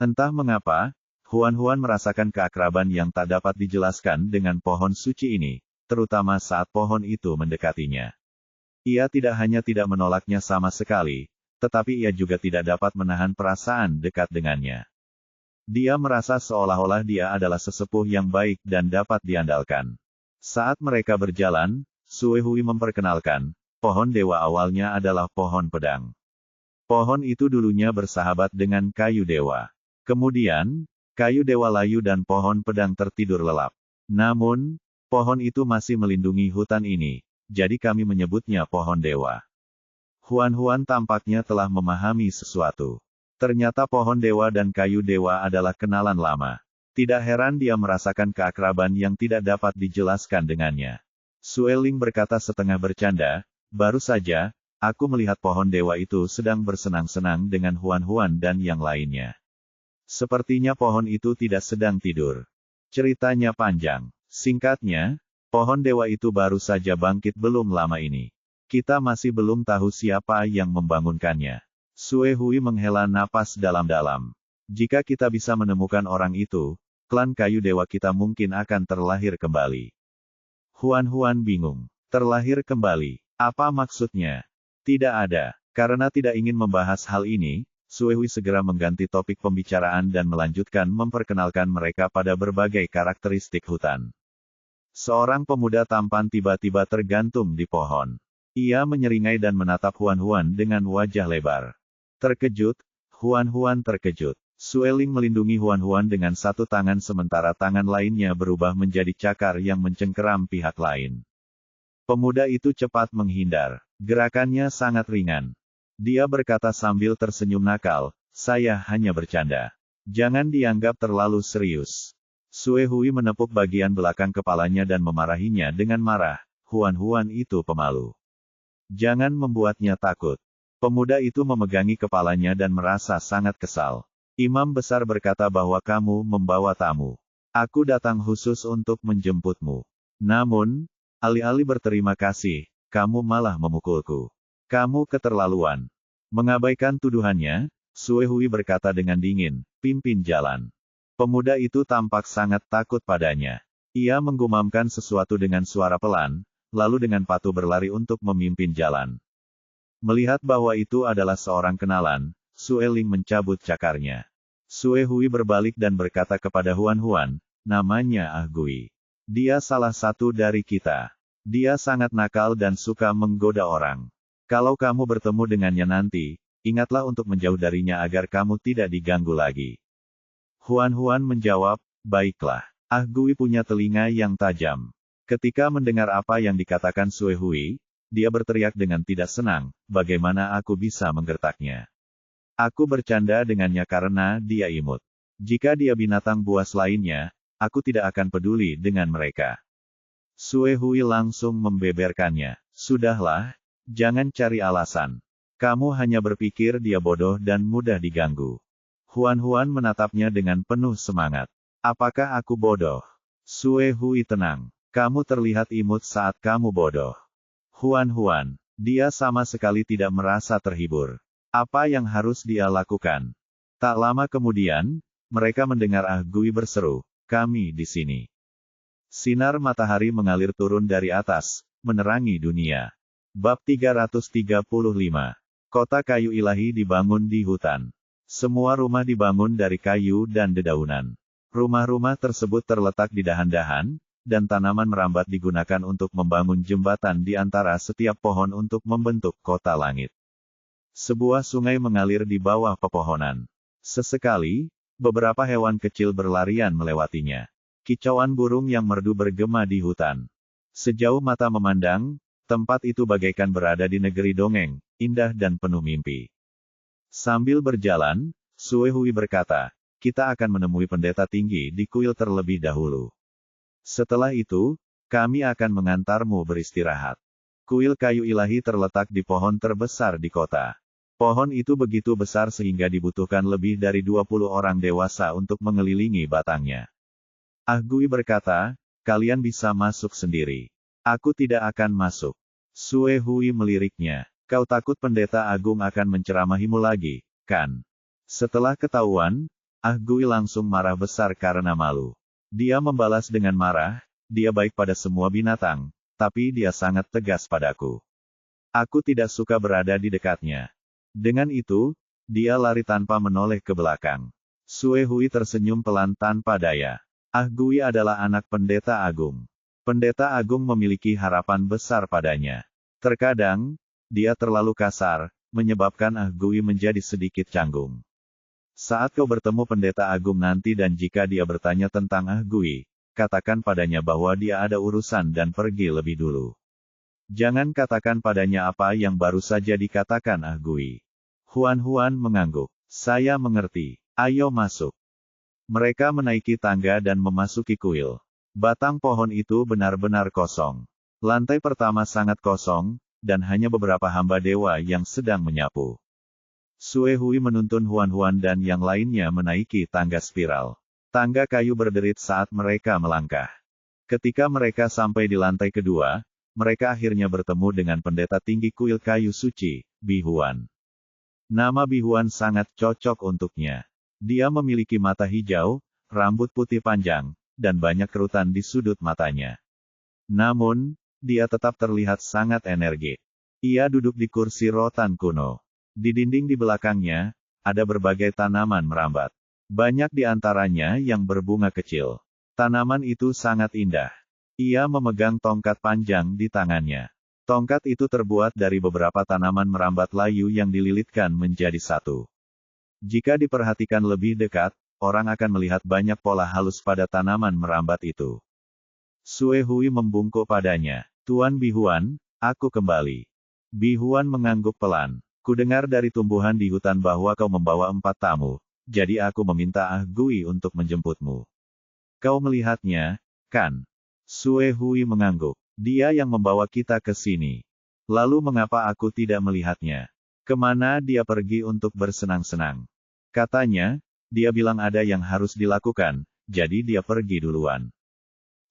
Entah mengapa, Huan-Huan merasakan keakraban yang tak dapat dijelaskan dengan pohon suci ini, terutama saat pohon itu mendekatinya. Ia tidak hanya tidak menolaknya sama sekali, tetapi ia juga tidak dapat menahan perasaan dekat dengannya. Dia merasa seolah-olah dia adalah sesepuh yang baik dan dapat diandalkan. Saat mereka berjalan, Sue Hui memperkenalkan, pohon dewa awalnya adalah pohon pedang. Pohon itu dulunya bersahabat dengan kayu dewa. Kemudian, kayu dewa layu dan pohon pedang tertidur lelap. Namun, pohon itu masih melindungi hutan ini, jadi kami menyebutnya pohon dewa. Huan-Huan tampaknya telah memahami sesuatu. Ternyata pohon dewa dan kayu dewa adalah kenalan lama. Tidak heran dia merasakan keakraban yang tidak dapat dijelaskan dengannya. Sueling berkata setengah bercanda, baru saja, aku melihat pohon dewa itu sedang bersenang-senang dengan Huan-Huan dan yang lainnya. Sepertinya pohon itu tidak sedang tidur. Ceritanya panjang. Singkatnya, pohon dewa itu baru saja bangkit belum lama ini. Kita masih belum tahu siapa yang membangunkannya. Sue Hui menghela napas dalam-dalam. Jika kita bisa menemukan orang itu, klan kayu dewa kita mungkin akan terlahir kembali. Huan-Huan bingung. Terlahir kembali. Apa maksudnya? Tidak ada. Karena tidak ingin membahas hal ini, Sue Hui segera mengganti topik pembicaraan dan melanjutkan memperkenalkan mereka pada berbagai karakteristik hutan. Seorang pemuda tampan tiba-tiba tergantung di pohon. Ia menyeringai dan menatap Huan-Huan dengan wajah lebar. Terkejut, Huan-Huan terkejut. Sueling melindungi Huan-Huan dengan satu tangan sementara tangan lainnya berubah menjadi cakar yang mencengkeram pihak lain. Pemuda itu cepat menghindar. Gerakannya sangat ringan. Dia berkata sambil tersenyum nakal, saya hanya bercanda. Jangan dianggap terlalu serius. Sue Hui menepuk bagian belakang kepalanya dan memarahinya dengan marah, Huan-Huan itu pemalu. Jangan membuatnya takut. Pemuda itu memegangi kepalanya dan merasa sangat kesal. Imam besar berkata bahwa kamu membawa tamu. Aku datang khusus untuk menjemputmu. Namun, alih-alih berterima kasih, kamu malah memukulku. Kamu keterlaluan. Mengabaikan tuduhannya, Sue Hui berkata dengan dingin, pimpin jalan. Pemuda itu tampak sangat takut padanya. Ia menggumamkan sesuatu dengan suara pelan, lalu dengan patuh berlari untuk memimpin jalan. Melihat bahwa itu adalah seorang kenalan, Sueling mencabut cakarnya. Sue Hui berbalik dan berkata kepada Huan-Huan, namanya Ah Gui. Dia salah satu dari kita. Dia sangat nakal dan suka menggoda orang. Kalau kamu bertemu dengannya nanti, ingatlah untuk menjauh darinya agar kamu tidak diganggu lagi. Huan-Huan menjawab, baiklah. Ah Gui punya telinga yang tajam. Ketika mendengar apa yang dikatakan Sue Hui, dia berteriak dengan tidak senang, bagaimana aku bisa menggertaknya? Aku bercanda dengannya karena dia imut. Jika dia binatang buas lainnya, aku tidak akan peduli dengan mereka. Sue Hui langsung membeberkannya. Sudahlah, jangan cari alasan. Kamu hanya berpikir dia bodoh dan mudah diganggu. Huan-Huan menatapnya dengan penuh semangat. Apakah aku bodoh? Sue Hui tenang. Kamu terlihat imut saat kamu bodoh. Huan-Huan, dia sama sekali tidak merasa terhibur. Apa yang harus dia lakukan? Tak lama kemudian, mereka mendengar Ah Gui berseru, kami di sini. Sinar matahari mengalir turun dari atas, menerangi dunia. Bab 335. Kota kayu ilahi dibangun di hutan. Semua rumah dibangun dari kayu dan dedaunan. Rumah-rumah tersebut terletak di dahan-dahan, dan tanaman merambat digunakan untuk membangun jembatan di antara setiap pohon untuk membentuk kota langit. Sebuah sungai mengalir di bawah pepohonan. Sesekali, beberapa hewan kecil berlarian melewatinya. Kicauan burung yang merdu bergema di hutan. Sejauh mata memandang, tempat itu bagaikan berada di negeri dongeng, indah dan penuh mimpi. Sambil berjalan, Sue Hui berkata, kita akan menemui pendeta tinggi di kuil terlebih dahulu. Setelah itu, kami akan mengantarmu beristirahat. Kuil kayu ilahi terletak di pohon terbesar di kota. Pohon itu begitu besar sehingga dibutuhkan lebih dari 20 orang dewasa untuk mengelilingi batangnya. Ah Gui berkata, kalian bisa masuk sendiri. Aku tidak akan masuk. Sue Hui meliriknya. Kau takut pendeta agung akan menceramahimu lagi, kan? Setelah ketahuan, Ah Gui langsung marah besar karena malu. Dia membalas dengan marah, dia baik pada semua binatang, tapi dia sangat tegas padaku. Aku tidak suka berada di dekatnya. Dengan itu, dia lari tanpa menoleh ke belakang. Sue Hui tersenyum pelan tanpa daya. Ah Gui adalah anak pendeta agung. Pendeta agung memiliki harapan besar padanya. Terkadang, dia terlalu kasar, menyebabkan Ah Gui menjadi sedikit canggung. Saat kau bertemu pendeta agung nanti dan jika dia bertanya tentang Ah Gui, katakan padanya bahwa dia ada urusan dan pergi lebih dulu. Jangan katakan padanya apa yang baru saja dikatakan Ah Gui. Huan mengangguk. Saya mengerti. Ayo masuk. Mereka menaiki tangga dan memasuki kuil. Batang pohon itu benar-benar kosong. Lantai pertama sangat kosong, dan hanya beberapa hamba dewa yang sedang menyapu. Sue Hui menuntun Huan dan yang lainnya menaiki tangga spiral. Tangga kayu berderit saat mereka melangkah. Ketika mereka sampai di lantai kedua, mereka akhirnya bertemu dengan pendeta tinggi kuil kayu suci, Bi Huan. Nama Bi Huan sangat cocok untuknya. Dia memiliki mata hijau, rambut putih panjang, dan banyak kerutan di sudut matanya. Namun, dia tetap terlihat sangat energik. Ia duduk di kursi rotan kuno. Di dinding di belakangnya, ada berbagai tanaman merambat. Banyak di antaranya yang berbunga kecil. Tanaman itu sangat indah. Ia memegang tongkat panjang di tangannya. Tongkat itu terbuat dari beberapa tanaman merambat layu yang dililitkan menjadi satu. Jika diperhatikan lebih dekat, orang akan melihat banyak pola halus pada tanaman merambat itu. Sue Hui membungkuk padanya. Tuan Bi Huan, aku kembali. Bi Huan mengangguk pelan. Kudengar dari tumbuhan di hutan bahwa kau membawa 4 tamu, jadi aku meminta Ah Gui untuk menjemputmu. Kau melihatnya, kan? Sue Hui mengangguk. Dia yang membawa kita ke sini. Lalu mengapa aku tidak melihatnya? Kemana dia pergi untuk bersenang-senang? Katanya, dia bilang ada yang harus dilakukan, jadi dia pergi duluan.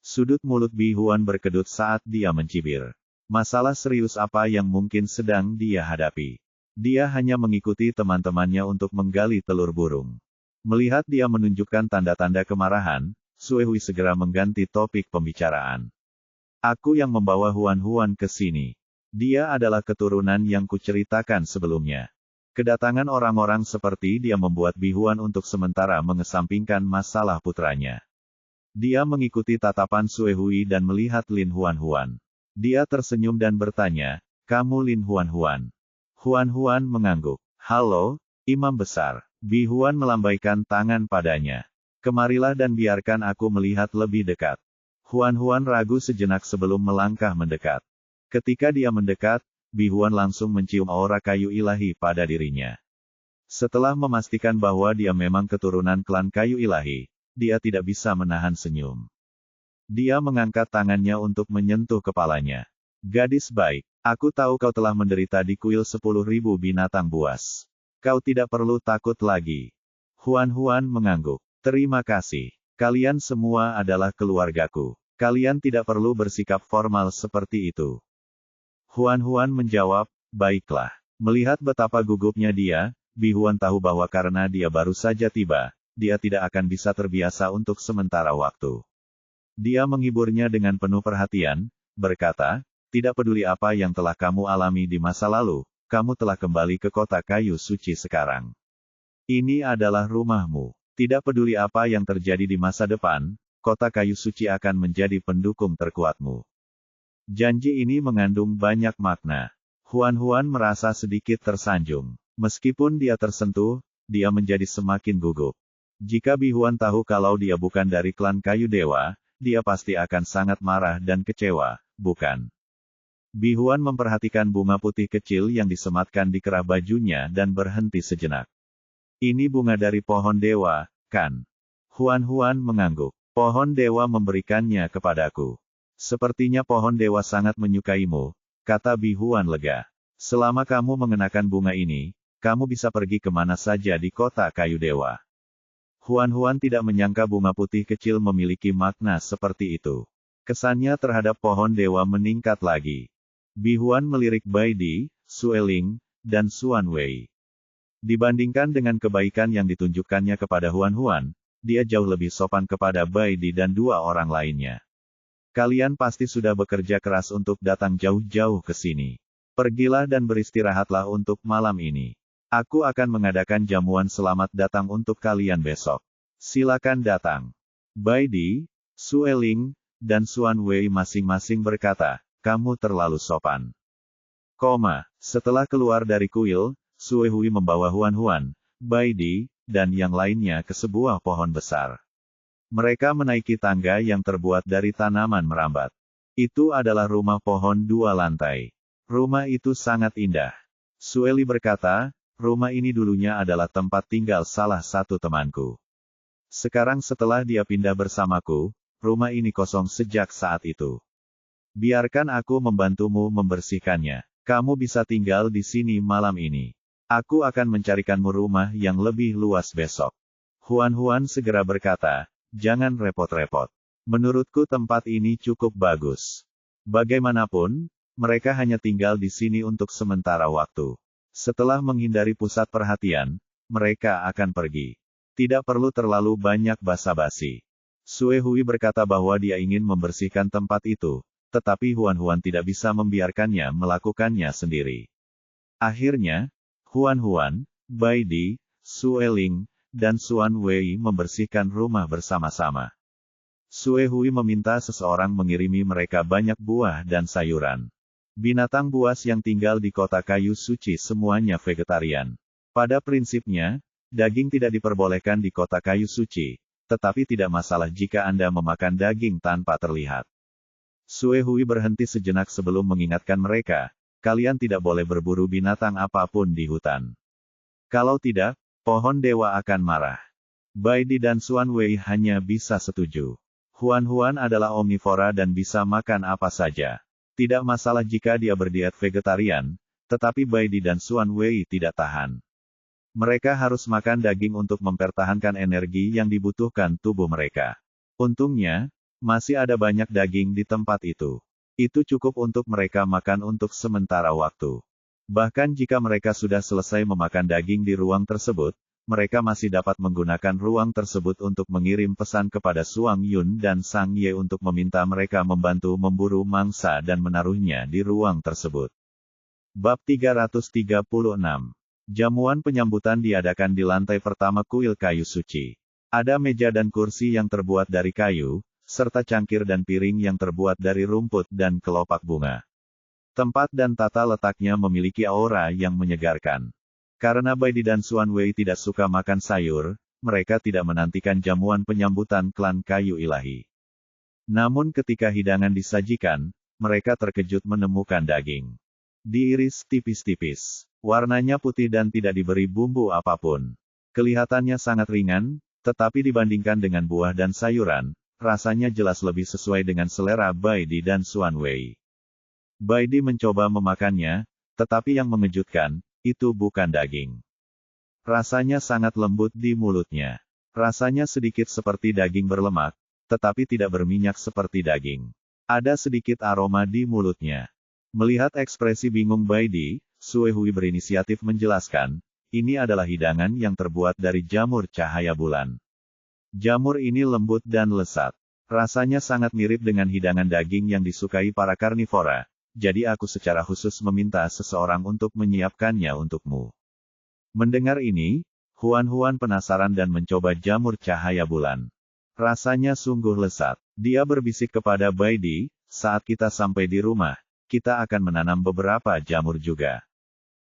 Sudut mulut Bi Huan berkedut saat dia mencibir. Masalah serius apa yang mungkin sedang dia hadapi? Dia hanya mengikuti teman-temannya untuk menggali telur burung. Melihat dia menunjukkan tanda-tanda kemarahan, Sue Hui segera mengganti topik pembicaraan. Aku yang membawa Huan ke sini. Dia adalah keturunan yang kuceritakan sebelumnya. Kedatangan orang-orang seperti dia membuat Bi Huan untuk sementara mengesampingkan masalah putranya. Dia mengikuti tatapan Sue Hui dan melihat Lin Huan. Dia tersenyum dan bertanya, kamu Lin Huan? Huan mengangguk. Halo, Imam Besar. Bi Huan melambaikan tangan padanya. Kemarilah dan biarkan aku melihat lebih dekat. Huan ragu sejenak sebelum melangkah mendekat. Ketika dia mendekat, Bi Huan langsung mencium aura kayu ilahi pada dirinya. Setelah memastikan bahwa dia memang keturunan klan kayu ilahi, dia tidak bisa menahan senyum. Dia mengangkat tangannya untuk menyentuh kepalanya. Gadis baik, aku tahu kau telah menderita di kuil 10.000 binatang buas. Kau tidak perlu takut lagi. Huan mengangguk. Terima kasih. Kalian semua adalah keluargaku. Kalian tidak perlu bersikap formal seperti itu. Huan menjawab, baiklah. Melihat betapa gugupnya dia, Bi Huan tahu bahwa karena dia baru saja tiba, dia tidak akan bisa terbiasa untuk sementara waktu. Dia menghiburnya dengan penuh perhatian, berkata, tidak peduli apa yang telah kamu alami di masa lalu, kamu telah kembali ke kota kayu suci sekarang. Ini adalah rumahmu. Tidak peduli apa yang terjadi di masa depan, kota kayu suci akan menjadi pendukung terkuatmu. Janji ini mengandung banyak makna. Huan merasa sedikit tersanjung. Meskipun dia tersentuh, dia menjadi semakin gugup. Jika Bihuan tahu kalau dia bukan dari klan kayu dewa, dia pasti akan sangat marah dan kecewa, bukan? Bihuan memperhatikan bunga putih kecil yang disematkan di kerah bajunya dan berhenti sejenak. Ini bunga dari pohon dewa, kan? Huan mengangguk. Pohon dewa memberikannya kepadaku. Sepertinya pohon dewa sangat menyukaimu, kata Bihuan lega. Selama kamu mengenakan bunga ini, kamu bisa pergi kemana saja di kota kayu dewa. Huan tidak menyangka bunga putih kecil memiliki makna seperti itu. Kesannya terhadap pohon dewa meningkat lagi. Bihuan melirik Baidi, Sueling, dan Xuan Wei. Dibandingkan dengan kebaikan yang ditunjukkannya kepada Huan, dia jauh lebih sopan kepada Baidi dan dua orang lainnya. Kalian pasti sudah bekerja keras untuk datang jauh-jauh ke sini. Pergilah dan beristirahatlah untuk malam ini. Aku akan mengadakan jamuan selamat datang untuk kalian besok. Silakan datang. Baidi, Sueling, dan Xuan Wei masing-masing berkata, kamu terlalu sopan. Setelah keluar dari kuil, Suehui membawa Huan, Baidi, dan yang lainnya ke sebuah pohon besar. Mereka menaiki tangga yang terbuat dari tanaman merambat. Itu adalah rumah pohon 2 lantai. Rumah itu sangat indah. Sueli berkata, rumah ini dulunya adalah tempat tinggal salah satu temanku. Sekarang setelah dia pindah bersamaku, rumah ini kosong sejak saat itu. Biarkan aku membantumu membersihkannya. Kamu bisa tinggal di sini malam ini. Aku akan mencarikanmu rumah yang lebih luas besok. Huan segera berkata, jangan repot-repot. Menurutku tempat ini cukup bagus. Bagaimanapun, mereka hanya tinggal di sini untuk sementara waktu. Setelah menghindari pusat perhatian, mereka akan pergi. Tidak perlu terlalu banyak basa-basi. Suehui berkata bahwa dia ingin membersihkan tempat itu, tetapi Huan tidak bisa membiarkannya melakukannya sendiri. Akhirnya, Huan, Baidi, Sueling, dan Xuan Wei membersihkan rumah bersama-sama. Suehui meminta seseorang mengirimi mereka banyak buah dan sayuran. Binatang buas yang tinggal di kota kayu suci semuanya vegetarian. Pada prinsipnya, daging tidak diperbolehkan di kota kayu suci, tetapi tidak masalah jika Anda memakan daging tanpa terlihat. Suehui berhenti sejenak sebelum mengingatkan mereka, kalian tidak boleh berburu binatang apapun di hutan. Kalau tidak, pohon dewa akan marah. Baidi dan Xuan Wei hanya bisa setuju. Huan adalah omnivora dan bisa makan apa saja. Tidak masalah jika dia berdiet vegetarian, tetapi Baidi dan Xuan Wei tidak tahan. Mereka harus makan daging untuk mempertahankan energi yang dibutuhkan tubuh mereka. Untungnya, masih ada banyak daging di tempat itu. Itu cukup untuk mereka makan untuk sementara waktu. Bahkan jika mereka sudah selesai memakan daging di ruang tersebut, mereka masih dapat menggunakan ruang tersebut untuk mengirim pesan kepada Suang Yun dan Sang Ye untuk meminta mereka membantu memburu mangsa dan menaruhnya di ruang tersebut. Bab 336. Jamuan penyambutan diadakan di lantai pertama kuil kayu suci. Ada meja dan kursi yang terbuat dari kayu, serta cangkir dan piring yang terbuat dari rumput dan kelopak bunga. Tempat dan tata letaknya memiliki aura yang menyegarkan. Karena Baidi dan Xuan Wei tidak suka makan sayur, mereka tidak menantikan jamuan penyambutan klan kayu ilahi. Namun ketika hidangan disajikan, mereka terkejut menemukan daging. Diiris tipis-tipis. Warnanya putih dan tidak diberi bumbu apapun. Kelihatannya sangat ringan, tetapi dibandingkan dengan buah dan sayuran, rasanya jelas lebih sesuai dengan selera Baidi dan Xuan Wei. Baidi mencoba memakannya, tetapi yang mengejutkan, itu bukan daging. Rasanya sangat lembut di mulutnya. Rasanya sedikit seperti daging berlemak, tetapi tidak berminyak seperti daging. Ada sedikit aroma di mulutnya. Melihat ekspresi bingung Baidi, Suehui berinisiatif menjelaskan, ini adalah hidangan yang terbuat dari jamur cahaya bulan. Jamur ini lembut dan lezat. Rasanya sangat mirip dengan hidangan daging yang disukai para karnivora. Jadi aku secara khusus meminta seseorang untuk menyiapkannya untukmu. Mendengar ini, Huan penasaran dan mencoba jamur cahaya bulan. Rasanya sungguh lezat. Dia berbisik kepada Baidi, saat kita sampai di rumah, kita akan menanam beberapa jamur juga.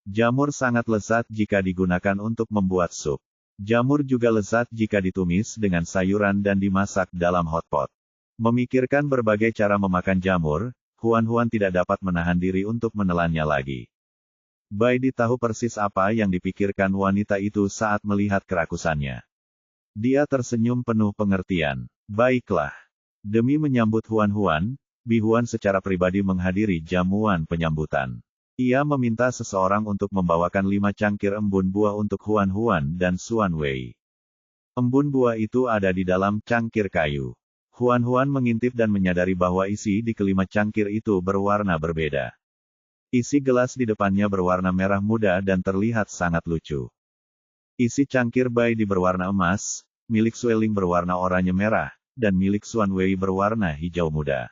Jamur sangat lezat jika digunakan untuk membuat sup. Jamur juga lezat jika ditumis dengan sayuran dan dimasak dalam hotpot. Memikirkan berbagai cara memakan jamur, Huan tidak dapat menahan diri untuk menelannya lagi. Bai Di tahu persis apa yang dipikirkan wanita itu saat melihat kerakusannya. Dia tersenyum penuh pengertian. Baiklah. Demi menyambut Huan, Bi Huan secara pribadi menghadiri jamuan penyambutan. Ia meminta seseorang untuk membawakan 5 cangkir embun buah untuk Huan dan Xuan Wei. Embun buah itu ada di dalam cangkir kayu. Huan mengintip dan menyadari bahwa isi di kelima cangkir itu berwarna berbeda. Isi gelas di depannya berwarna merah muda dan terlihat sangat lucu. Isi cangkir Bai Di berwarna emas, milik Sueling berwarna oranye merah, dan milik Xuan Wei berwarna hijau muda.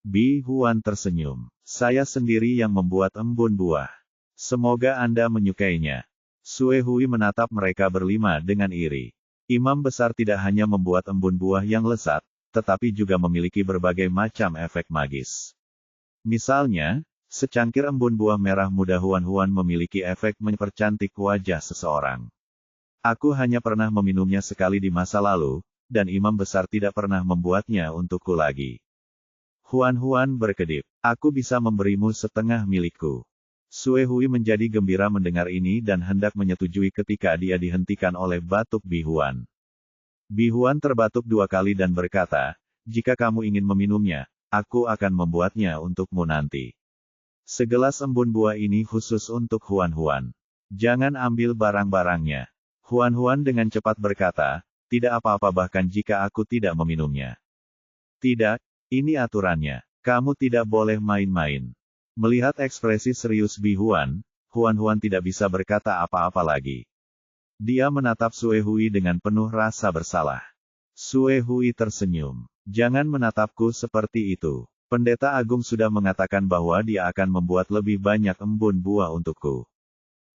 Bi Huan tersenyum. Saya sendiri yang membuat embun buah. Semoga Anda menyukainya. Sue Hui menatap mereka berlima dengan iri. Imam besar tidak hanya membuat embun buah yang lezat, tetapi juga memiliki berbagai macam efek magis. Misalnya, secangkir embun buah merah muda Huan memiliki efek mempercantik wajah seseorang. Aku hanya pernah meminumnya sekali di masa lalu, dan imam besar tidak pernah membuatnya untukku lagi. Huan berkedip. Aku bisa memberimu setengah milikku. Sue Hui menjadi gembira mendengar ini dan hendak menyetujui ketika dia dihentikan oleh batuk Bi Huan. Bi Huan terbatuk 2 kali dan berkata, jika kamu ingin meminumnya, aku akan membuatnya untukmu nanti. Segelas embun buah ini khusus untuk Huan. Jangan ambil barang-barangnya. Huan dengan cepat berkata, tidak apa-apa bahkan jika aku tidak meminumnya. Tidak. Ini aturannya. Kamu tidak boleh main-main. Melihat ekspresi serius Bi Huan tidak bisa berkata apa-apa lagi. Dia menatap Sue Hui dengan penuh rasa bersalah. Sue Hui tersenyum. Jangan menatapku seperti itu. Pendeta Agung sudah mengatakan bahwa dia akan membuat lebih banyak embun buah untukku.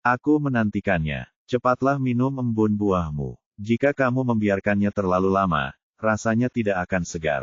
Aku menantikannya. Cepatlah minum embun buahmu. Jika kamu membiarkannya terlalu lama, rasanya tidak akan segar.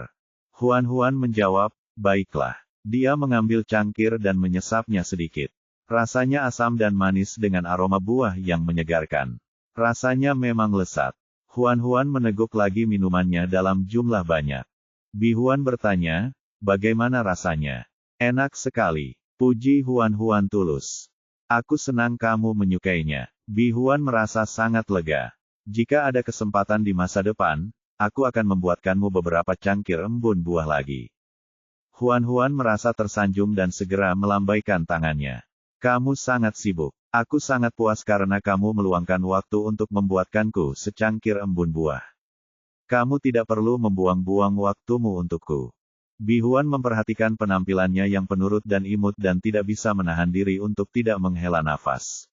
Huan menjawab, baiklah. Dia mengambil cangkir dan menyesapnya sedikit. Rasanya asam dan manis dengan aroma buah yang menyegarkan. Rasanya memang lezat. Huan meneguk lagi minumannya dalam jumlah banyak. Bi Huan bertanya, bagaimana rasanya? Enak sekali. Puji Huan tulus. Aku senang kamu menyukainya. Bi Huan merasa sangat lega. Jika ada kesempatan di masa depan, aku akan membuatkanmu beberapa cangkir embun buah lagi. Huan merasa tersanjung dan segera melambaikan tangannya. Kamu sangat sibuk. Aku sangat puas karena kamu meluangkan waktu untuk membuatkanku secangkir embun buah. Kamu tidak perlu membuang-buang waktumu untukku. Bi Huan memperhatikan penampilannya yang penurut dan imut dan tidak bisa menahan diri untuk tidak menghela nafas.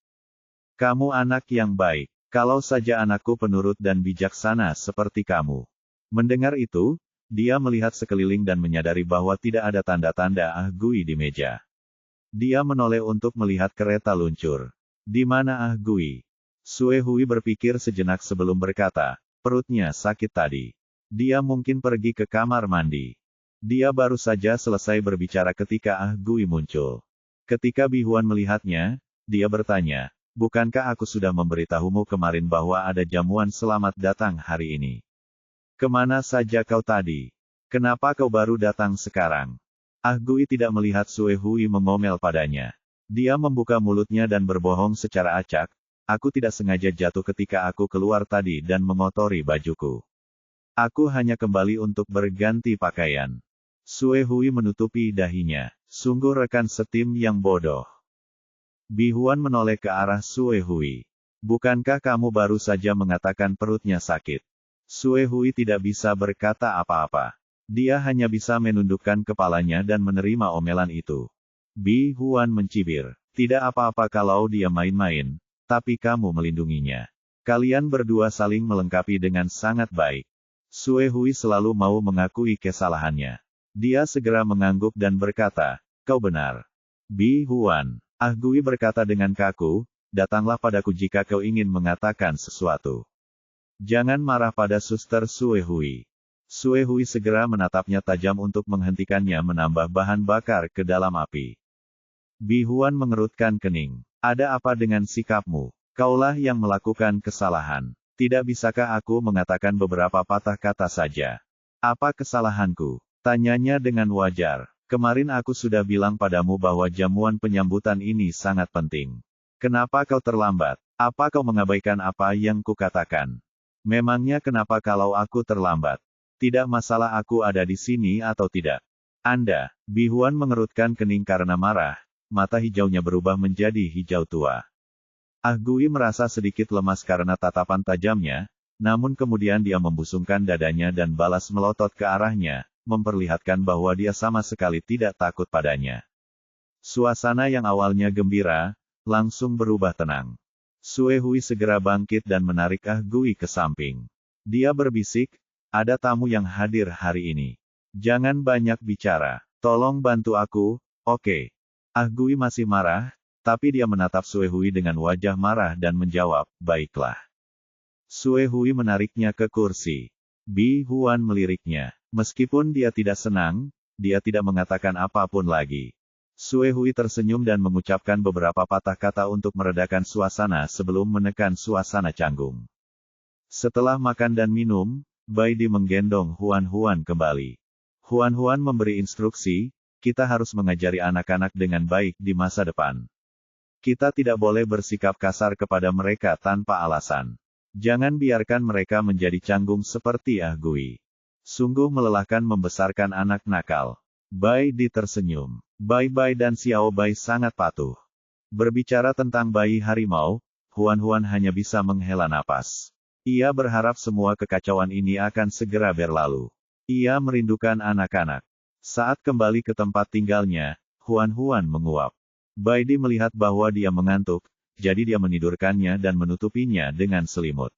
Kamu anak yang baik. Kalau saja anakku penurut dan bijaksana seperti kamu. Mendengar itu, dia melihat sekeliling dan menyadari bahwa tidak ada tanda-tanda Ah Gui di meja. Dia menoleh untuk melihat kereta luncur. Di mana Ah Gui? Sue Hui berpikir sejenak sebelum berkata, perutnya sakit tadi. Dia mungkin pergi ke kamar mandi. Dia baru saja selesai berbicara ketika Ah Gui muncul. Ketika Bi Huan melihatnya, dia bertanya, bukankah aku sudah memberitahumu kemarin bahwa ada jamuan selamat datang hari ini? Kemana saja kau tadi? Kenapa kau baru datang sekarang? Ah Gui tidak melihat Sue Hui mengomel padanya. Dia membuka mulutnya dan berbohong secara acak, aku tidak sengaja jatuh ketika aku keluar tadi dan mengotori bajuku. Aku hanya kembali untuk berganti pakaian. Sue Hui menutupi dahinya. Sungguh rekan setim yang bodoh. Bi Huan menoleh ke arah Sue Hui. Bukankah kamu baru saja mengatakan perutnya sakit? Sue Hui tidak bisa berkata apa-apa. Dia hanya bisa menundukkan kepalanya dan menerima omelan itu. Bi Huan mencibir. Tidak apa-apa kalau dia main-main, tapi kamu melindunginya. Kalian berdua saling melengkapi dengan sangat baik. Sue Hui selalu mau mengakui kesalahannya. Dia segera mengangguk dan berkata, kau benar. Bi Huan. Ah Gui berkata dengan kaku, datanglah padaku jika kau ingin mengatakan sesuatu. Jangan marah pada suster Sue Hui. Sue Hui segera menatapnya tajam untuk menghentikannya menambah bahan bakar ke dalam api. Bi Huan mengerutkan kening. Ada apa dengan sikapmu? Kaulah yang melakukan kesalahan. Tidak bisakah aku mengatakan beberapa patah kata saja? Apa kesalahanku? Tanyanya dengan wajar. Kemarin aku sudah bilang padamu bahwa jamuan penyambutan ini sangat penting. Kenapa kau terlambat? Apa kau mengabaikan apa yang kukatakan? Memangnya kenapa kalau aku terlambat? Tidak masalah aku ada di sini atau tidak. Anda, Bihuan mengerutkan kening karena marah, mata hijaunya berubah menjadi hijau tua. Ah Gui merasa sedikit lemas karena tatapan tajamnya, namun kemudian dia membusungkan dadanya dan balas melotot ke arahnya, memperlihatkan bahwa dia sama sekali tidak takut padanya. Suasana yang awalnya gembira, langsung berubah tenang. Sue Hui segera bangkit dan menarik Ah Gui ke samping. Dia berbisik, ada tamu yang hadir hari ini. Jangan banyak bicara, tolong bantu aku, oke. Ah Gui masih marah, tapi dia menatap Sue Hui dengan wajah marah dan menjawab, baiklah. Sue Hui menariknya ke kursi. Bi Huan meliriknya. Meskipun dia tidak senang, dia tidak mengatakan apapun lagi. Sue Hui tersenyum dan mengucapkan beberapa patah kata untuk meredakan suasana sebelum menekan suasana canggung. Setelah makan dan minum, Bai Di menggendong Huan Huan kembali. Huan Huan memberi instruksi, kita harus mengajari anak-anak dengan baik di masa depan. Kita tidak boleh bersikap kasar kepada mereka tanpa alasan. Jangan biarkan mereka menjadi canggung seperti Ah Gui. Sungguh melelahkan membesarkan anak nakal. Bai Di tersenyum. Bai Bai dan Xiao Bai sangat patuh. Berbicara tentang bayi harimau, Huan Huan hanya bisa menghela napas. Ia berharap semua kekacauan ini akan segera berlalu. Ia merindukan anak-anak. Saat kembali ke tempat tinggalnya, Huan Huan menguap. Bai Di melihat bahwa dia mengantuk, jadi dia menidurkannya dan menutupinya dengan selimut.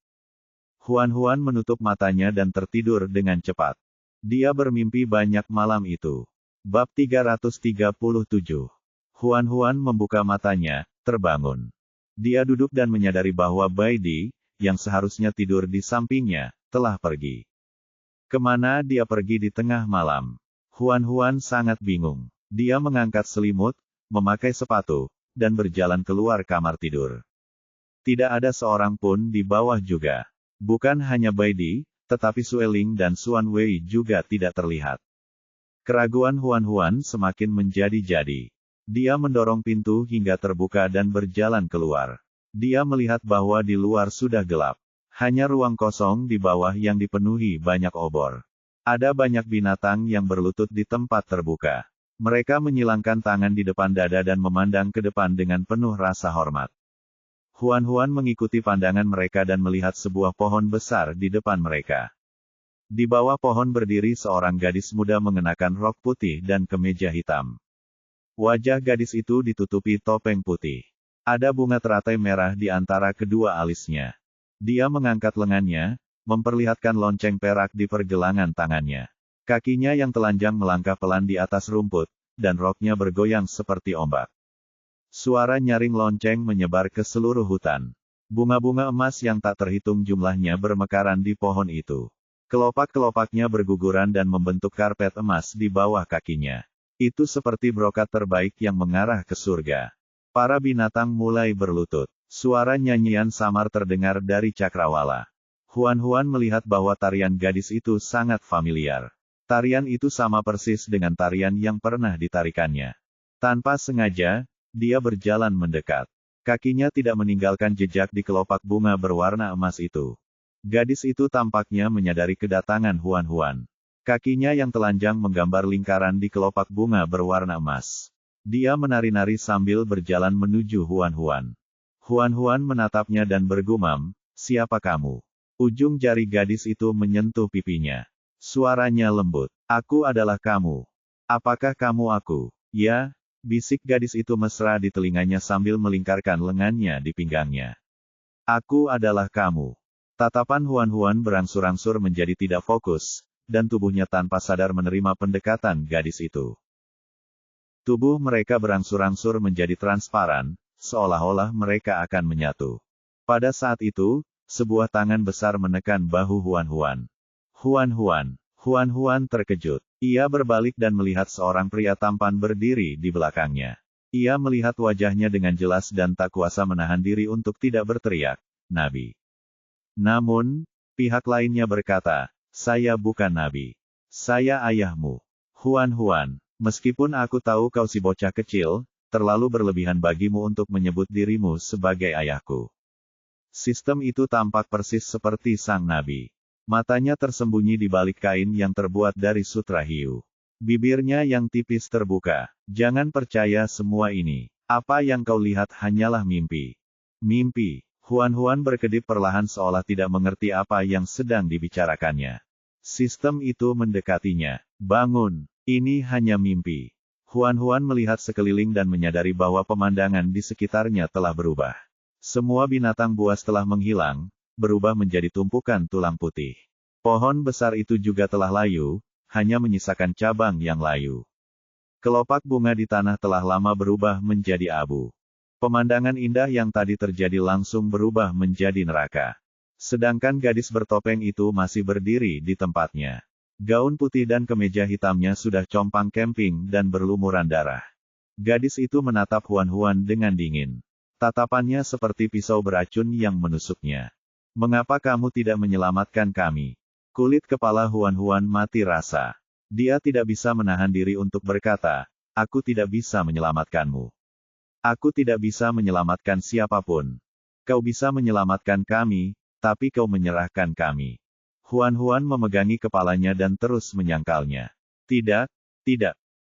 Huan Huan menutup matanya dan tertidur dengan cepat. Dia bermimpi banyak malam itu. Bab 337. Huan Huan membuka matanya, terbangun. Dia duduk dan menyadari bahwa Bai Di, yang seharusnya tidur di sampingnya, telah pergi. Kemana dia pergi di tengah malam? Huan Huan sangat bingung. Dia mengangkat selimut, memakai sepatu, dan berjalan keluar kamar tidur. Tidak ada seorang pun di bawah juga. Bukan hanya Bai Di, tetapi Sue Ling dan Xuan Wei juga tidak terlihat. Keraguan Huan Huan semakin menjadi-jadi. Dia mendorong pintu hingga terbuka dan berjalan keluar. Dia melihat bahwa di luar sudah gelap. Hanya ruang kosong di bawah yang dipenuhi banyak obor. Ada banyak binatang yang berlutut di tempat terbuka. Mereka menyilangkan tangan di depan dada dan memandang ke depan dengan penuh rasa hormat. Huan Huan mengikuti pandangan mereka dan melihat sebuah pohon besar di depan mereka. Di bawah pohon berdiri seorang gadis muda mengenakan rok putih dan kemeja hitam. Wajah gadis itu ditutupi topeng putih. Ada bunga teratai merah di antara kedua alisnya. Dia mengangkat lengannya, memperlihatkan lonceng perak di pergelangan tangannya. Kakinya yang telanjang melangkah pelan di atas rumput, dan roknya bergoyang seperti ombak. Suara nyaring lonceng menyebar ke seluruh hutan. Bunga-bunga emas yang tak terhitung jumlahnya bermekaran di pohon itu. Kelopak-kelopaknya berguguran dan membentuk karpet emas di bawah kakinya. Itu seperti brokat terbaik yang mengarah ke surga. Para binatang mulai berlutut. Suara nyanyian samar terdengar dari cakrawala. Huan Huan melihat bahwa tarian gadis itu sangat familiar. Tarian itu sama persis dengan tarian yang pernah ditarikannya. Tanpa sengaja, dia berjalan mendekat. Kakinya tidak meninggalkan jejak di kelopak bunga berwarna emas itu. Gadis itu tampaknya menyadari kedatangan Huan Huan. Kakinya yang telanjang menggambar lingkaran di kelopak bunga berwarna emas. Dia menari-nari sambil berjalan menuju Huan Huan. Huan Huan menatapnya dan bergumam, "Siapa kamu?" Ujung jari gadis itu menyentuh pipinya. Suaranya lembut. "Aku adalah kamu. Apakah kamu aku?" "Ya," bisik gadis itu mesra di telinganya sambil melingkarkan lengannya di pinggangnya. "Aku adalah kamu." Tatapan Huan Huan berangsur-angsur menjadi tidak fokus, dan tubuhnya tanpa sadar menerima pendekatan gadis itu. Tubuh mereka berangsur-angsur menjadi transparan, seolah-olah mereka akan menyatu. Pada saat itu, sebuah tangan besar menekan bahu Huan Huan. Huan Huan terkejut. Ia berbalik dan melihat seorang pria tampan berdiri di belakangnya. Ia melihat wajahnya dengan jelas dan tak kuasa menahan diri untuk tidak berteriak, "Nabi." Namun, pihak lainnya berkata, saya bukan nabi. Saya ayahmu. Huan, meskipun aku tahu kau si bocah kecil, terlalu berlebihan bagimu untuk menyebut dirimu sebagai ayahku. Sistem itu tampak persis seperti sang nabi. Matanya tersembunyi di balik kain yang terbuat dari sutra hiu. Bibirnya yang tipis terbuka. Jangan percaya semua ini. Apa yang kau lihat hanyalah mimpi. Mimpi. Huan berkedip perlahan seolah tidak mengerti apa yang sedang dibicarakannya. Sistem itu mendekatinya. Bangun. Ini hanya mimpi. Huan melihat sekeliling dan menyadari bahwa pemandangan di sekitarnya telah berubah. Semua binatang buas telah menghilang, berubah menjadi tumpukan tulang putih. Pohon besar itu juga telah layu, hanya menyisakan cabang yang layu. Kelopak bunga di tanah telah lama berubah menjadi abu. Pemandangan indah yang tadi terjadi langsung berubah menjadi neraka. Sedangkan gadis bertopeng itu masih berdiri di tempatnya. Gaun putih dan kemeja hitamnya sudah compang camping dan berlumuran darah. Gadis itu menatap Huan dengan dingin. Tatapannya seperti pisau beracun yang menusuknya. Mengapa kamu tidak menyelamatkan kami? Kulit kepala Huan mati rasa. Dia tidak bisa menahan diri untuk berkata, aku tidak bisa menyelamatkanmu. Aku tidak bisa menyelamatkan siapapun. Kau bisa menyelamatkan kami, tapi kau menyerahkan kami. Huan memegangi kepalanya dan terus menyangkalnya. Tidak.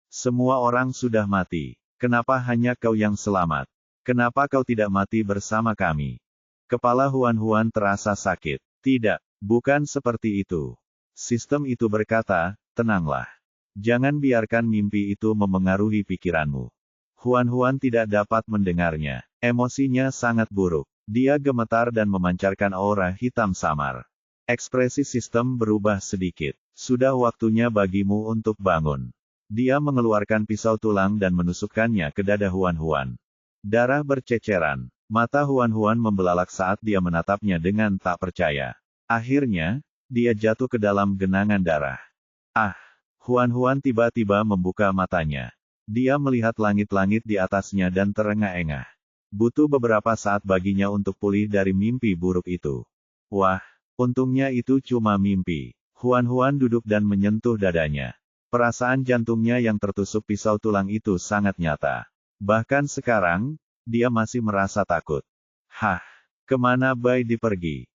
Semua orang sudah mati. Kenapa hanya kau yang selamat? Kenapa kau tidak mati bersama kami? Kepala Huan terasa sakit. Tidak, bukan seperti itu. Sistem itu berkata, tenanglah. Jangan biarkan mimpi itu memengaruhi pikiranmu. Huan tidak dapat mendengarnya. Emosinya sangat buruk. Dia gemetar dan memancarkan aura hitam samar. Ekspresi sistem berubah sedikit. Sudah waktunya bagimu untuk bangun. Dia mengeluarkan pisau tulang dan menusukkannya ke dada Huan. Darah berceceran. Mata Huan membelalak saat dia menatapnya dengan tak percaya. Akhirnya, dia jatuh ke dalam genangan darah. Huan tiba-tiba membuka matanya. Dia melihat langit-langit di atasnya dan terengah-engah. Butuh beberapa saat baginya untuk pulih dari mimpi buruk itu. Wah, untungnya itu cuma mimpi. Huan duduk dan menyentuh dadanya. Perasaan jantungnya yang tertusuk pisau tulang itu sangat nyata. Bahkan sekarang, dia masih merasa takut. Kemana Bai Di pergi?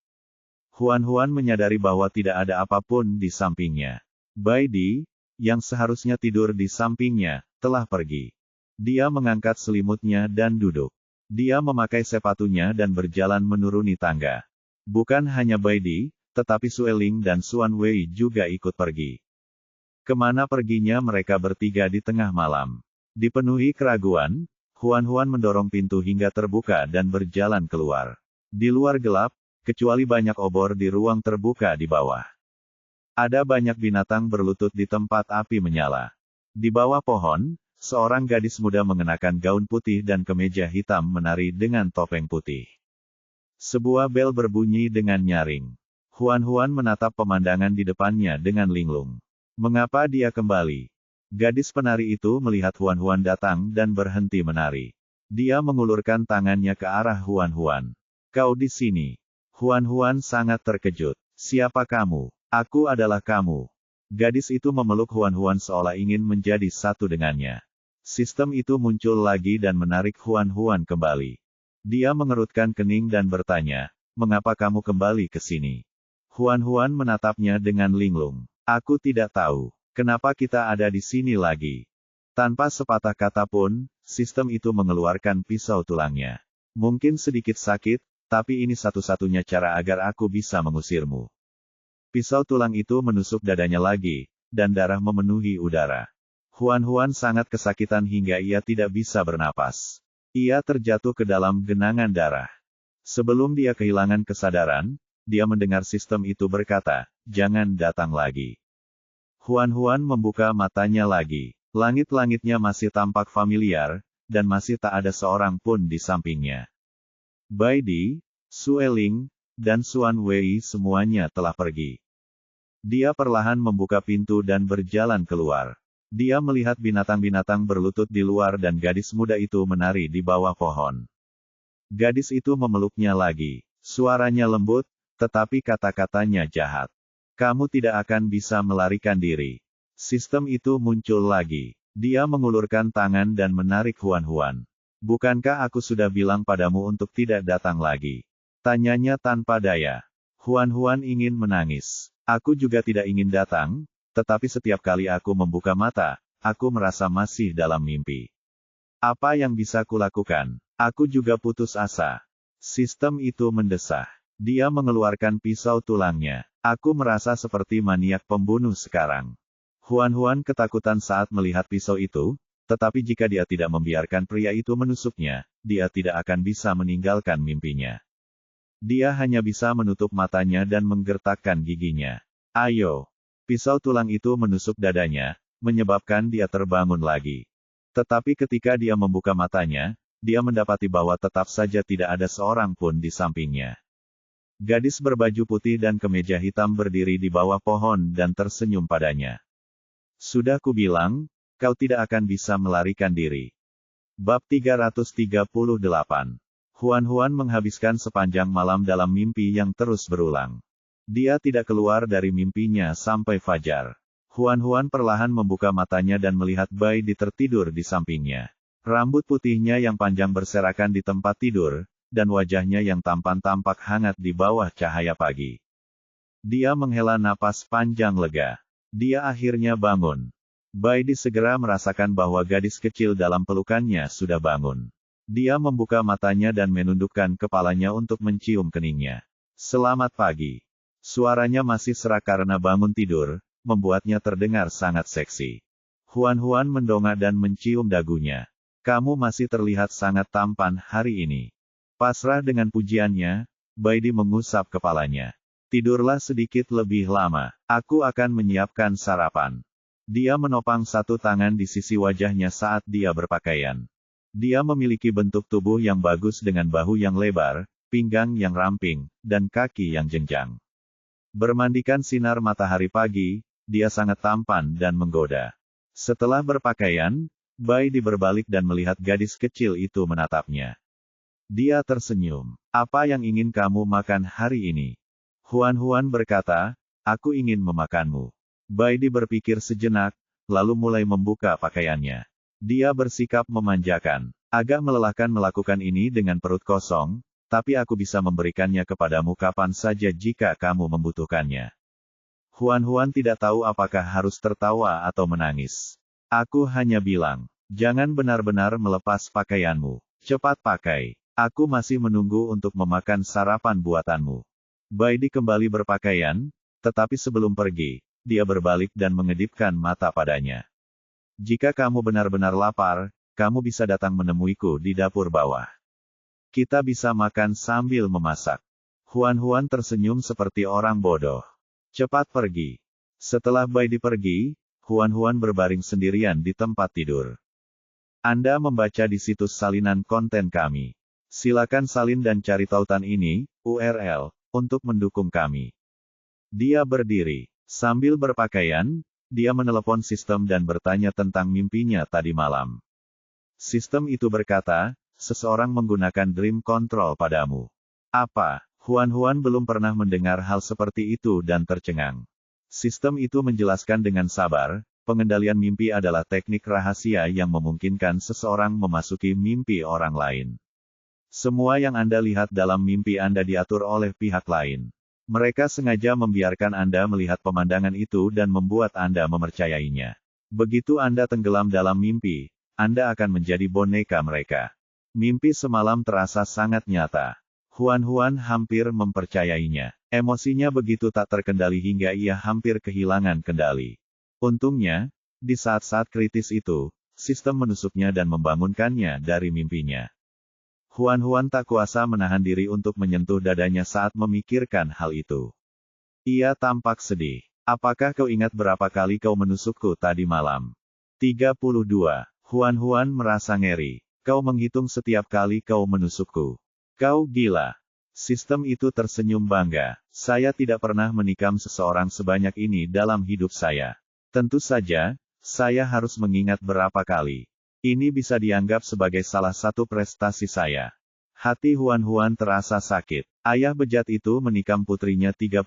Huan menyadari bahwa tidak ada apapun di sampingnya. Bai Di, yang seharusnya tidur di sampingnya, telah pergi. Dia mengangkat selimutnya dan duduk. Dia memakai sepatunya dan berjalan menuruni tangga. Bukan hanya Bai Di, tetapi Sueling dan Xuan Wei juga ikut pergi. Kemana perginya mereka bertiga di tengah malam? Dipenuhi keraguan, Huan mendorong pintu hingga terbuka dan berjalan keluar. Di luar gelap, kecuali banyak obor di ruang terbuka di bawah. Ada banyak binatang berlutut di tempat api menyala. Di bawah pohon, seorang gadis muda mengenakan gaun putih dan kemeja hitam menari dengan topeng putih. Sebuah bel berbunyi dengan nyaring. Huan menatap pemandangan di depannya dengan linglung. Mengapa dia kembali? Gadis penari itu melihat Huan datang dan berhenti menari. Dia mengulurkan tangannya ke arah Huan. Kau di sini. Huan sangat terkejut. Siapa kamu? Aku adalah kamu. Gadis itu memeluk Huan seolah ingin menjadi satu dengannya. Sistem itu muncul lagi dan menarik Huan kembali. Dia mengerutkan kening dan bertanya, mengapa kamu kembali ke sini? Huan menatapnya dengan linglung. Aku tidak tahu. Kenapa kita ada di sini lagi? Tanpa sepatah kata pun, sistem itu mengeluarkan pisau tulangnya. Mungkin sedikit sakit, tapi ini satu-satunya cara agar aku bisa mengusirmu. Pisau tulang itu menusuk dadanya lagi, dan darah memenuhi udara. Huan sangat kesakitan hingga ia tidak bisa bernapas. Ia terjatuh ke dalam genangan darah. Sebelum dia kehilangan kesadaran, dia mendengar sistem itu berkata, jangan datang lagi. Huan membuka matanya lagi. Langit-langitnya masih tampak familiar, dan masih tak ada seorang pun di sampingnya. Bai Di, Sueling, dan Xuan Wei semuanya telah pergi. Dia perlahan membuka pintu dan berjalan keluar. Dia melihat binatang-binatang berlutut di luar dan gadis muda itu menari di bawah pohon. Gadis itu memeluknya lagi. Suaranya lembut, Tetapi kata-katanya jahat. Kamu tidak akan bisa melarikan diri. Sistem itu muncul lagi. Dia mengulurkan tangan dan menarik Huan-Huan. Bukankah aku sudah bilang padamu untuk tidak datang lagi? Tanyanya tanpa daya. Huan-Huan ingin menangis. Aku juga tidak ingin datang, tetapi setiap kali aku membuka mata, aku merasa masih dalam mimpi. Apa yang bisa kulakukan? Aku juga putus asa. Sistem itu mendesah. Dia mengeluarkan pisau tulangnya. Aku merasa seperti maniak pembunuh sekarang. Huan-Huan ketakutan saat melihat pisau itu, tetapi jika dia tidak membiarkan pria itu menusuknya, dia tidak akan bisa meninggalkan mimpinya. Dia hanya bisa menutup matanya dan menggertakkan giginya. Ayo! Pisau tulang itu menusuk dadanya, menyebabkan dia terbangun lagi. Tetapi ketika dia membuka matanya, dia mendapati bahwa tetap saja tidak ada seorang pun di sampingnya. Gadis berbaju putih dan kemeja hitam berdiri di bawah pohon dan tersenyum padanya. Sudah kubilang, kau tidak akan bisa melarikan diri. Bab 338. Huan-Huan menghabiskan sepanjang malam dalam mimpi yang terus berulang. Dia tidak keluar dari mimpinya sampai fajar. Huan-Huan perlahan membuka matanya dan melihat Bai Di tertidur di sampingnya. Rambut putihnya yang panjang berserakan di tempat tidur, dan wajahnya yang tampan tampak hangat di bawah cahaya pagi. Dia menghela napas panjang lega. Dia akhirnya bangun. Bai Di segera merasakan bahwa gadis kecil dalam pelukannya sudah bangun. Dia membuka matanya dan menundukkan kepalanya untuk mencium keningnya. Selamat pagi. Suaranya masih serak karena bangun tidur, membuatnya terdengar sangat seksi. Huan-Huan mendongak dan mencium dagunya. Kamu masih terlihat sangat tampan hari ini. Pasrah dengan pujiannya, Bai Di mengusap kepalanya. Tidurlah sedikit lebih lama. Aku akan menyiapkan sarapan. Dia menopang satu tangan di sisi wajahnya saat dia berpakaian. Dia memiliki bentuk tubuh yang bagus dengan bahu yang lebar, pinggang yang ramping, dan kaki yang jenjang. Bermandikan sinar matahari pagi, dia sangat tampan dan menggoda. Setelah berpakaian, Bai Di berbalik dan melihat gadis kecil itu menatapnya. Dia tersenyum. Apa yang ingin kamu makan hari ini? Huan-Huan berkata, aku ingin memakanmu. Bai Di berpikir sejenak, lalu mulai membuka pakaiannya. Dia bersikap memanjakan. Agak melelahkan melakukan ini dengan perut kosong, tapi aku bisa memberikannya kepadamu kapan saja jika kamu membutuhkannya. Huan-Huan tidak tahu apakah harus tertawa atau menangis. Aku hanya bilang, jangan benar-benar melepas pakaianmu. Cepat pakai. Aku masih menunggu untuk memakan sarapan buatanmu. Bai Di kembali berpakaian, tetapi sebelum pergi, dia berbalik dan mengedipkan mata padanya. Jika kamu benar-benar lapar, kamu bisa datang menemuiku di dapur bawah. Kita bisa makan sambil memasak. Huan-Huan tersenyum seperti orang bodoh. Cepat pergi. Setelah Bai Di pergi, Huan-Huan berbaring sendirian di tempat tidur. Anda membaca di situs salinan konten kami. Silakan salin dan cari tautan ini, URL, untuk mendukung kami. Dia berdiri. Sambil berpakaian, dia menelepon sistem dan bertanya tentang mimpinya tadi malam. Sistem itu berkata, seseorang menggunakan dream control padamu. Apa? Huan-Huan belum pernah mendengar hal seperti itu dan tercengang. Sistem itu menjelaskan dengan sabar, pengendalian mimpi adalah teknik rahasia yang memungkinkan seseorang memasuki mimpi orang lain. Semua yang Anda lihat dalam mimpi Anda diatur oleh pihak lain. Mereka sengaja membiarkan Anda melihat pemandangan itu dan membuat Anda mempercayainya. Begitu Anda tenggelam dalam mimpi, Anda akan menjadi boneka mereka. Mimpi semalam terasa sangat nyata. Huan-Huan hampir mempercayainya. Emosinya begitu tak terkendali hingga ia hampir kehilangan kendali. Untungnya, di saat-saat kritis itu, sistem menusuknya dan membangunkannya dari mimpinya. Huan-Huan tak kuasa menahan diri untuk menyentuh dadanya saat memikirkan hal itu. Ia tampak sedih. Apakah kau ingat berapa kali kau menusukku tadi malam? 32. Huan-Huan merasa ngeri. Kau menghitung setiap kali kau menusukku. Kau gila. Sistem itu tersenyum bangga. Saya tidak pernah menikam seseorang sebanyak ini dalam hidup saya. Tentu saja, saya harus mengingat berapa kali. Ini bisa dianggap sebagai salah satu prestasi saya. Hati Huan-Huan terasa sakit. Ayah bejat itu menikam putrinya 32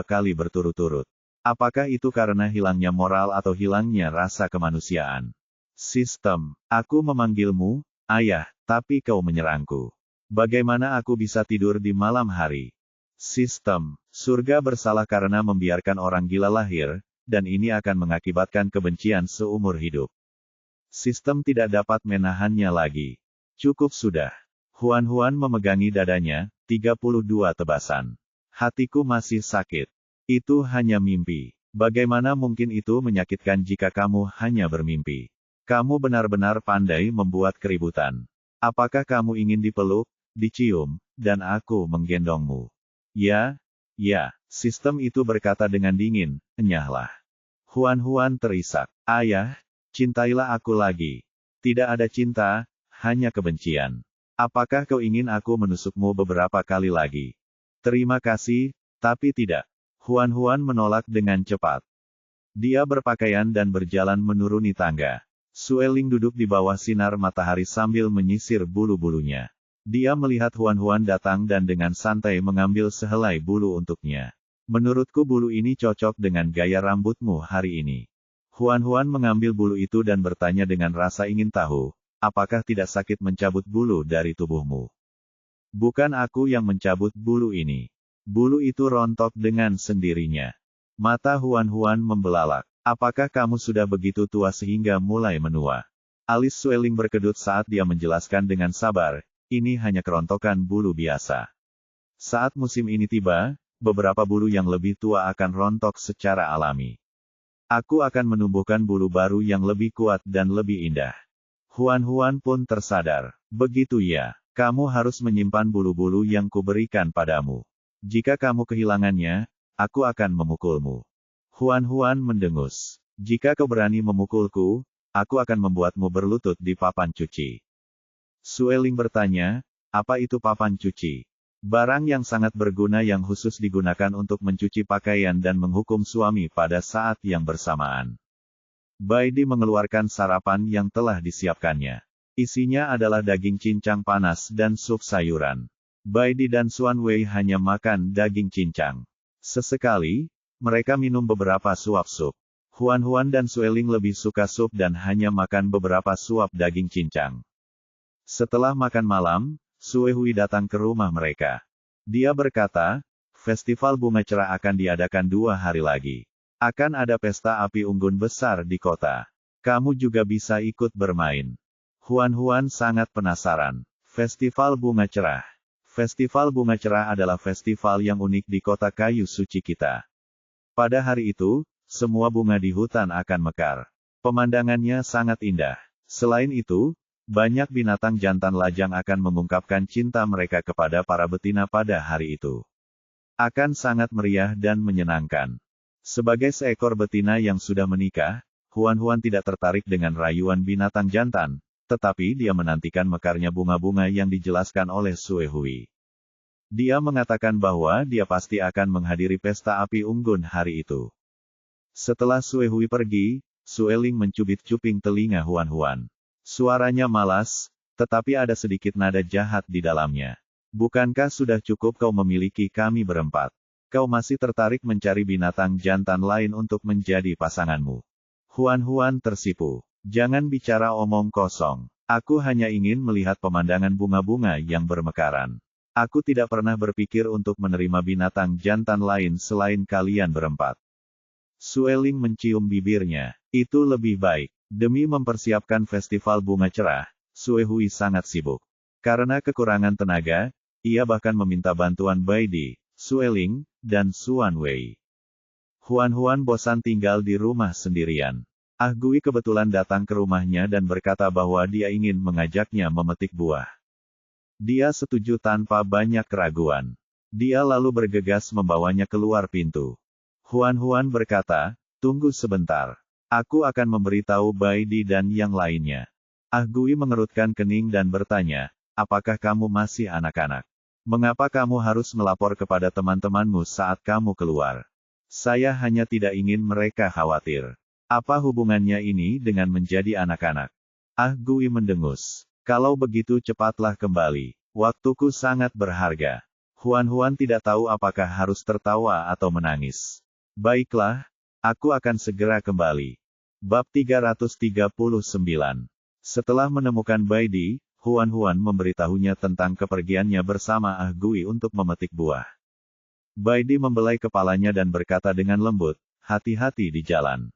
kali berturut-turut. Apakah itu karena hilangnya moral atau hilangnya rasa kemanusiaan? Sistem, aku memanggilmu, ayah, tapi kau menyerangku. Bagaimana aku bisa tidur di malam hari? Sistem, surga bersalah karena membiarkan orang gila lahir, dan ini akan mengakibatkan kebencian seumur hidup. Sistem tidak dapat menahannya lagi. Cukup sudah. Huan-Huan memegangi dadanya, 32 tebasan. Hatiku masih sakit. Itu hanya mimpi. Bagaimana mungkin itu menyakitkan jika kamu hanya bermimpi? Kamu benar-benar pandai membuat keributan. Apakah kamu ingin dipeluk, dicium, dan aku menggendongmu? Ya, sistem itu berkata dengan dingin, enyahlah. Huan-Huan terisak. Ayah, cintailah aku lagi. Tidak ada cinta, hanya kebencian. Apakah kau ingin aku menusukmu beberapa kali lagi? Terima kasih, tapi tidak. Huan-Huan menolak dengan cepat. Dia berpakaian dan berjalan menuruni tangga. Sueling duduk di bawah sinar matahari sambil menyisir bulu-bulunya. Dia melihat Huan-Huan datang dan dengan santai mengambil sehelai bulu untuknya. Menurutku bulu ini cocok dengan gaya rambutmu hari ini. Huan-Huan mengambil bulu itu dan bertanya dengan rasa ingin tahu, apakah tidak sakit mencabut bulu dari tubuhmu? Bukan aku yang mencabut bulu ini. Bulu itu rontok dengan sendirinya. Mata Huan-Huan membelalak. Apakah kamu sudah begitu tua sehingga mulai menua? Alis Sueling berkedut saat dia menjelaskan dengan sabar, ini hanya kerontokan bulu biasa. Saat musim ini tiba, beberapa bulu yang lebih tua akan rontok secara alami. Aku akan menumbuhkan bulu baru yang lebih kuat dan lebih indah. Huan-Huan pun tersadar. Begitu ya, kamu harus menyimpan bulu-bulu yang kuberikan padamu. Jika kamu kehilangannya, aku akan memukulmu. Huan-Huan mendengus. Jika kau berani memukulku, aku akan membuatmu berlutut di papan cuci. Sueling bertanya, apa itu papan cuci? Barang yang sangat berguna yang khusus digunakan untuk mencuci pakaian dan menghukum suami pada saat yang bersamaan. Baidi mengeluarkan sarapan yang telah disiapkannya. Isinya adalah daging cincang panas dan sup sayuran. Baidi dan Xuan Wei hanya makan daging cincang. Sesekali, mereka minum beberapa suap sup. Huan-Huan dan Sueling lebih suka sup dan hanya makan beberapa suap daging cincang. Setelah makan malam, Sue Hui datang ke rumah mereka. Dia berkata, festival bunga cerah akan diadakan 2 hari lagi. Akan ada pesta api unggun besar di kota. Kamu juga bisa ikut bermain. Huan-Huan sangat penasaran. Festival bunga cerah. Festival bunga cerah adalah festival yang unik di kota kayu suci kita. Pada hari itu, semua bunga di hutan akan mekar. Pemandangannya sangat indah. Selain itu, banyak binatang jantan lajang akan mengungkapkan cinta mereka kepada para betina pada hari itu. Akan sangat meriah dan menyenangkan. Sebagai seekor betina yang sudah menikah, Huan-Huan tidak tertarik dengan rayuan binatang jantan, tetapi dia menantikan mekarnya bunga-bunga yang dijelaskan oleh Sue Hui. Dia mengatakan bahwa dia pasti akan menghadiri pesta api unggun hari itu. Setelah Sue Hui pergi, Sueling mencubit-cuping telinga Huan-Huan. Suaranya malas, tetapi ada sedikit nada jahat di dalamnya. Bukankah sudah cukup kau memiliki kami berempat? Kau masih tertarik mencari binatang jantan lain untuk menjadi pasanganmu? Huan-Huan tersipu. Jangan bicara omong kosong. Aku hanya ingin melihat pemandangan bunga-bunga yang bermekaran. Aku tidak pernah berpikir untuk menerima binatang jantan lain selain kalian berempat. Sueling mencium bibirnya. Itu lebih baik. Demi mempersiapkan festival bunga cerah, Sue Hui sangat sibuk. Karena kekurangan tenaga, ia bahkan meminta bantuan Baidi, Sueling, dan Xuan Wei. Huan-Huan bosan tinggal di rumah sendirian. Ah Gui kebetulan datang ke rumahnya dan berkata bahwa dia ingin mengajaknya memetik buah. Dia setuju tanpa banyak keraguan. Dia lalu bergegas membawanya keluar pintu. Huan-Huan berkata, tunggu sebentar. Aku akan memberitahu Baidi dan yang lainnya. Ah Gui mengerutkan kening dan bertanya, apakah kamu masih anak-anak? Mengapa kamu harus melapor kepada teman-temanmu saat kamu keluar? Saya hanya tidak ingin mereka khawatir. Apa hubungannya ini dengan menjadi anak-anak? Ah Gui mendengus. Kalau begitu cepatlah kembali. Waktuku sangat berharga. Huan tidak tahu apakah harus tertawa atau menangis. Baiklah, aku akan segera kembali. Bab 339. Setelah menemukan Baidi, Huan memberitahunya tentang kepergiannya bersama Ah Gui untuk memetik buah. Baidi membelai kepalanya dan berkata dengan lembut, hati-hati di jalan.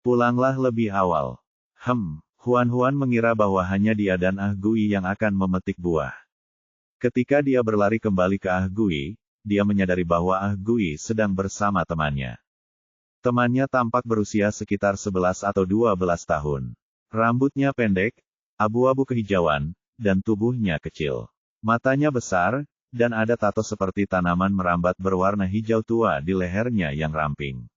Pulanglah lebih awal. Huan mengira bahwa hanya dia dan Ah Gui yang akan memetik buah. Ketika dia berlari kembali ke Ah Gui, dia menyadari bahwa Ah Gui sedang bersama temannya. Temannya tampak berusia sekitar 11 atau 12 tahun. Rambutnya pendek, abu-abu kehijauan, dan tubuhnya kecil. Matanya besar, dan ada tato seperti tanaman merambat berwarna hijau tua di lehernya yang ramping.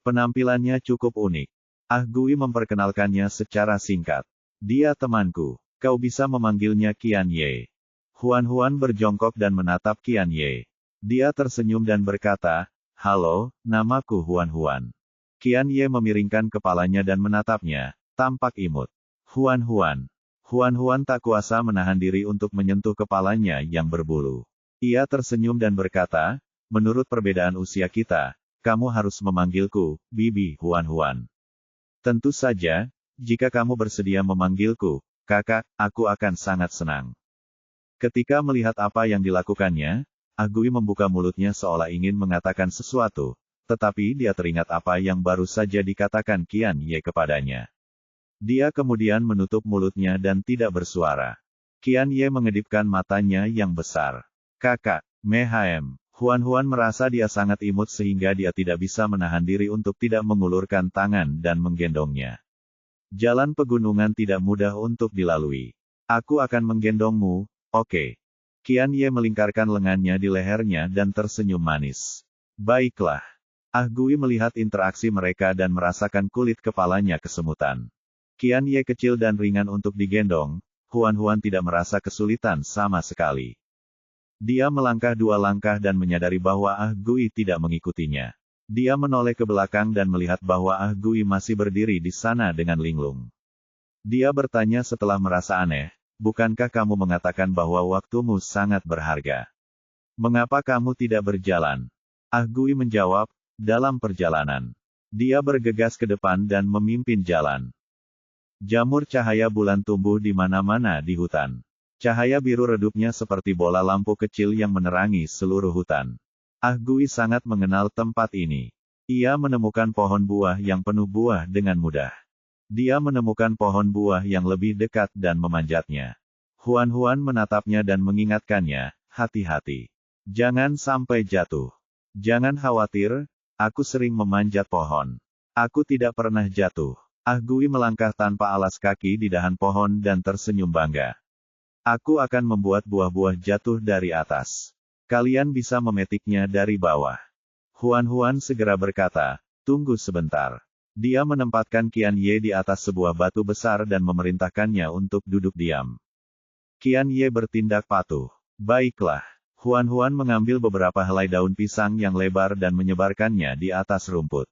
Penampilannya cukup unik. Ah Gui memperkenalkannya secara singkat. Dia temanku. Kau bisa memanggilnya Qian Ye. Huan berjongkok dan menatap Qian Ye. Dia tersenyum dan berkata, halo, namaku Huan. Qian Ye memiringkan kepalanya dan menatapnya, tampak imut. Huan tak kuasa menahan diri untuk menyentuh kepalanya yang berbulu. Ia tersenyum dan berkata, menurut perbedaan usia kita, kamu harus memanggilku, Bibi Huan. Tentu saja, jika kamu bersedia memanggilku, kakak, aku akan sangat senang. Ketika melihat apa yang dilakukannya, Ah Gui membuka mulutnya seolah ingin mengatakan sesuatu, tetapi dia teringat apa yang baru saja dikatakan Qian Ye kepadanya. Dia kemudian menutup mulutnya dan tidak bersuara. Qian Ye mengedipkan matanya yang besar. Kakak, Mehem. Huan merasa dia sangat imut sehingga dia tidak bisa menahan diri untuk tidak mengulurkan tangan dan menggendongnya. Jalan pegunungan tidak mudah untuk dilalui. Aku akan menggendongmu, oke. Qian Ye melingkarkan lengannya di lehernya dan tersenyum manis. Baiklah. Ah Gui melihat interaksi mereka dan merasakan kulit kepalanya kesemutan. Qian Ye kecil dan ringan untuk digendong, Huan tidak merasa kesulitan sama sekali. Dia melangkah 2 langkah dan menyadari bahwa Ah Gui tidak mengikutinya. Dia menoleh ke belakang dan melihat bahwa Ah Gui masih berdiri di sana dengan linglung. Dia bertanya setelah merasa aneh, bukankah kamu mengatakan bahwa waktumu sangat berharga? Mengapa kamu tidak berjalan? Ah Gui menjawab, dalam perjalanan. Dia bergegas ke depan dan memimpin jalan. Jamur cahaya bulan tumbuh di mana-mana di hutan. Cahaya biru redupnya seperti bola lampu kecil yang menerangi seluruh hutan. Ah Gui sangat mengenal tempat ini. Ia menemukan pohon buah yang penuh buah dengan mudah. Dia menemukan pohon buah yang lebih dekat dan memanjatnya. Huan menatapnya dan mengingatkannya, hati-hati. Jangan sampai jatuh. Jangan khawatir, aku sering memanjat pohon. Aku tidak pernah jatuh. Ah Gui melangkah tanpa alas kaki di dahan pohon dan tersenyum bangga. Aku akan membuat buah-buah jatuh dari atas. Kalian bisa memetiknya dari bawah. Huan segera berkata, tunggu sebentar. Dia menempatkan Qian Ye di atas sebuah batu besar dan memerintahkannya untuk duduk diam. Qian Ye bertindak patuh. Baiklah. Huan mengambil beberapa helai daun pisang yang lebar dan menyebarkannya di atas rumput.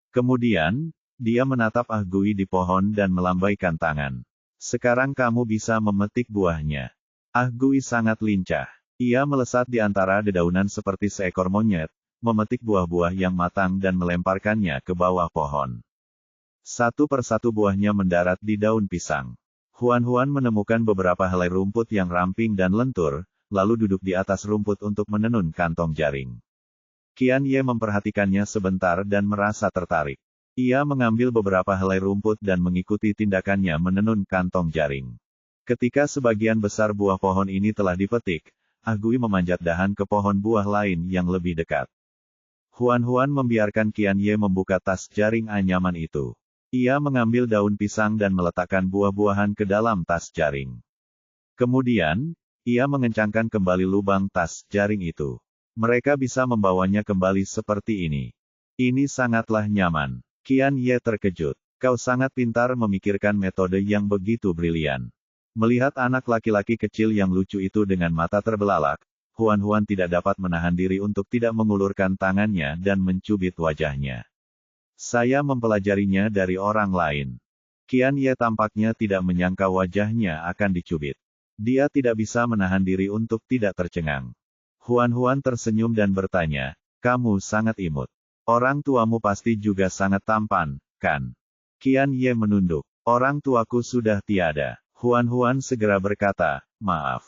Kemudian, dia menatap Ah Gui di pohon dan melambaikan tangan. Sekarang kamu bisa memetik buahnya. Ah Gui sangat lincah. Ia melesat di antara dedaunan seperti seekor monyet, memetik buah-buah yang matang dan melemparkannya ke bawah pohon. Satu persatu buahnya mendarat di daun pisang. Huan menemukan beberapa helai rumput yang ramping dan lentur, lalu duduk di atas rumput untuk menenun kantong jaring. Qian Ye memperhatikannya sebentar dan merasa tertarik. Ia mengambil beberapa helai rumput dan mengikuti tindakannya menenun kantong jaring. Ketika sebagian besar buah pohon ini telah dipetik, Ah Gui memanjat dahan ke pohon buah lain yang lebih dekat. Huan membiarkan Qian Ye membuka tas jaring anyaman itu. Ia mengambil daun pisang dan meletakkan buah-buahan ke dalam tas jaring. Kemudian, ia mengencangkan kembali lubang tas jaring itu. Mereka bisa membawanya kembali seperti ini. Ini sangatlah nyaman. Qian Ye terkejut. Kau sangat pintar memikirkan metode yang begitu brilian. Melihat anak laki-laki kecil yang lucu itu dengan mata terbelalak, Huan tidak dapat menahan diri untuk tidak mengulurkan tangannya dan mencubit wajahnya. Saya mempelajarinya dari orang lain. Qian Ye tampaknya tidak menyangka wajahnya akan dicubit. Dia tidak bisa menahan diri untuk tidak tercengang. Huan tersenyum dan bertanya, kamu sangat imut. Orang tuamu pasti juga sangat tampan, kan? Qian Ye menunduk. Orang tuaku sudah tiada. Huan segera berkata, maaf.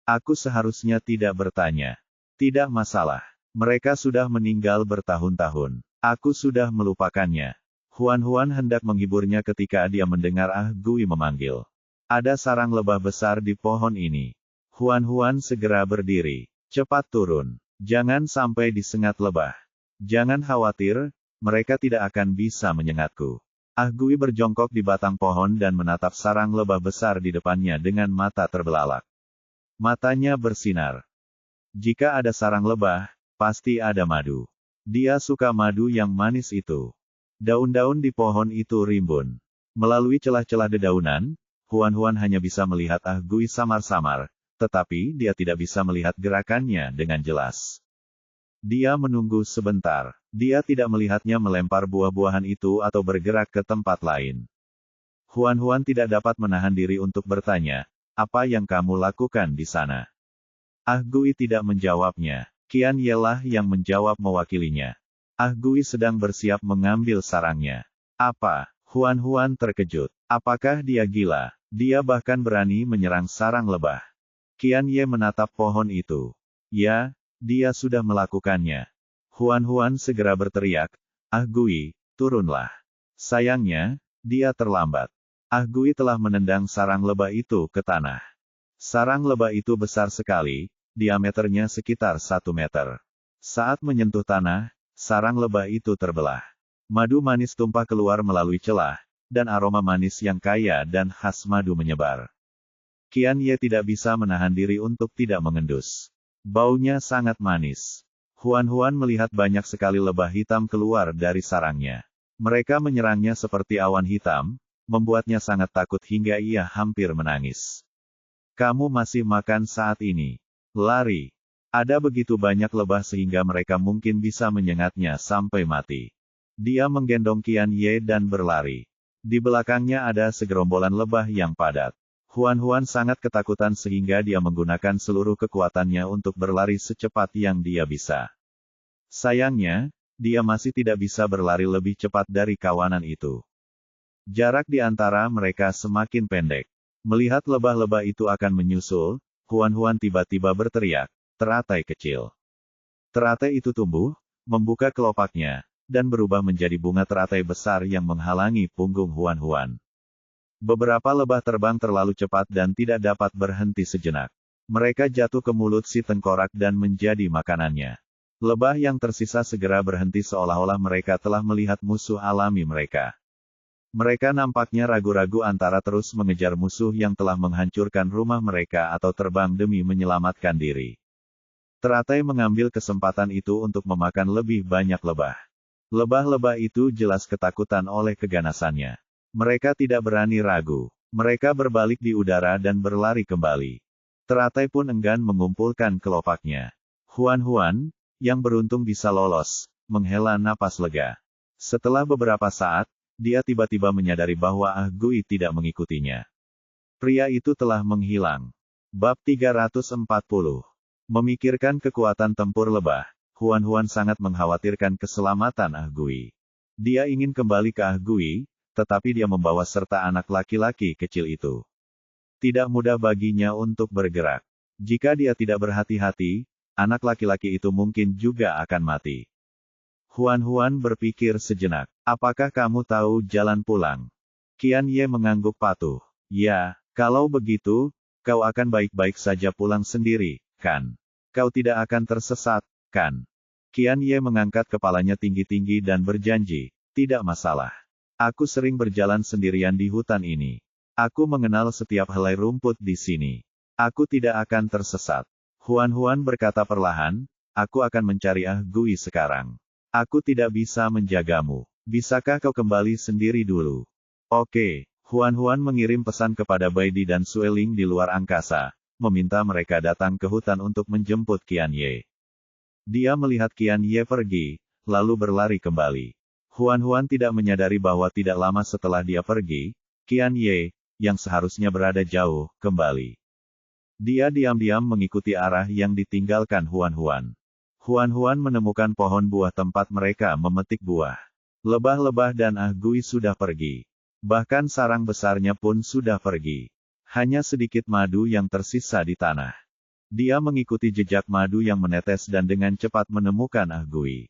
Aku seharusnya tidak bertanya. Tidak masalah. Mereka sudah meninggal bertahun-tahun. Aku sudah melupakannya. Huan hendak menghiburnya ketika dia mendengar Gui memanggil. Ada sarang lebah besar di pohon ini. Huan segera berdiri. Cepat turun. Jangan sampai disengat lebah. Jangan khawatir, mereka tidak akan bisa menyengatku. Gui berjongkok di batang pohon dan menatap sarang lebah besar di depannya dengan mata terbelalak. Matanya bersinar. Jika ada sarang lebah, pasti ada madu. Dia suka madu yang manis itu. Daun-daun di pohon itu rimbun. Melalui celah-celah dedaunan, Huan hanya bisa melihat Gui samar-samar, tetapi dia tidak bisa melihat gerakannya dengan jelas. Dia menunggu sebentar. Dia tidak melihatnya melempar buah-buahan itu atau bergerak ke tempat lain. Huan tidak dapat menahan diri untuk bertanya, apa yang kamu lakukan di sana? Gui tidak menjawabnya. Qian Ye lah yang menjawab mewakilinya. Gui sedang bersiap mengambil sarangnya. Apa? Huan terkejut. Apakah dia gila? Dia bahkan berani menyerang sarang lebah. Qian Ye menatap pohon itu. Ya, dia sudah melakukannya. Huan segera berteriak, Gui, turunlah. Sayangnya, dia terlambat. Gui telah menendang sarang lebah itu ke tanah. Sarang lebah itu besar sekali, diameternya sekitar 1 meter. Saat menyentuh tanah, sarang lebah itu terbelah. Madu manis tumpah keluar melalui celah, dan aroma manis yang kaya dan khas madu menyebar. Qian Ye tidak bisa menahan diri untuk tidak mengendus. Baunya sangat manis. Huan melihat banyak sekali lebah hitam keluar dari sarangnya. Mereka menyerangnya seperti awan hitam, membuatnya sangat takut hingga ia hampir menangis. Kamu masih makan saat ini. Lari. Ada begitu banyak lebah sehingga mereka mungkin bisa menyengatnya sampai mati. Dia menggendong Qian Ye dan berlari. Di belakangnya ada segerombolan lebah yang padat. Huan sangat ketakutan sehingga dia menggunakan seluruh kekuatannya untuk berlari secepat yang dia bisa. Sayangnya, dia masih tidak bisa berlari lebih cepat dari kawanan itu. Jarak di antara mereka semakin pendek. Melihat lebah-lebah itu akan menyusul, Huan tiba-tiba berteriak, teratai kecil. Teratai itu tumbuh, membuka kelopaknya, dan berubah menjadi bunga teratai besar yang menghalangi punggung Huan. Beberapa lebah terbang terlalu cepat dan tidak dapat berhenti sejenak. Mereka jatuh ke mulut si tengkorak dan menjadi makanannya. Lebah yang tersisa segera berhenti seolah-olah mereka telah melihat musuh alami mereka. Mereka nampaknya ragu-ragu antara terus mengejar musuh yang telah menghancurkan rumah mereka atau terbang demi menyelamatkan diri. Teratai mengambil kesempatan itu untuk memakan lebih banyak lebah. Lebah-lebah itu jelas ketakutan oleh keganasannya. Mereka tidak berani ragu. Mereka berbalik di udara dan berlari kembali. Teratai pun enggan mengumpulkan kelopaknya. Huan, yang beruntung bisa lolos, menghela napas lega. Setelah beberapa saat, dia tiba-tiba menyadari bahwa Gui tidak mengikutinya. Pria itu telah menghilang. Bab 340. Memikirkan kekuatan tempur lebah, Huan sangat mengkhawatirkan keselamatan Gui. Dia ingin kembali ke Gui, tetapi dia membawa serta anak laki-laki kecil itu. Tidak mudah baginya untuk bergerak. Jika dia tidak berhati-hati, anak laki-laki itu mungkin juga akan mati. Huan berpikir sejenak. Apakah kamu tahu jalan pulang? Qian Ye mengangguk patuh. Ya, kalau begitu, kau akan baik-baik saja pulang sendiri, kan? Kau tidak akan tersesat, kan? Qian Ye mengangkat kepalanya tinggi-tinggi dan berjanji, tidak masalah. Aku sering berjalan sendirian di hutan ini. Aku mengenal setiap helai rumput di sini. Aku tidak akan tersesat. Huan berkata perlahan, aku akan mencari Gui sekarang. Aku tidak bisa menjagamu. Bisakah kau kembali sendiri dulu? Oke. Huan mengirim pesan kepada Baidi dan Sueling di luar angkasa, meminta mereka datang ke hutan untuk menjemput Qian Ye. Dia melihat Qian Ye pergi, lalu berlari kembali. Huan tidak menyadari bahwa tidak lama setelah dia pergi, Qian Ye, yang seharusnya berada jauh, kembali. Dia diam-diam mengikuti arah yang ditinggalkan Huan-Huan. Huan-Huan menemukan pohon buah tempat mereka memetik buah. Lebah-lebah dan Ah Gui sudah pergi. Bahkan sarang besarnya pun sudah pergi. Hanya sedikit madu yang tersisa di tanah. Dia mengikuti jejak madu yang menetes dan dengan cepat menemukan Ah Gui.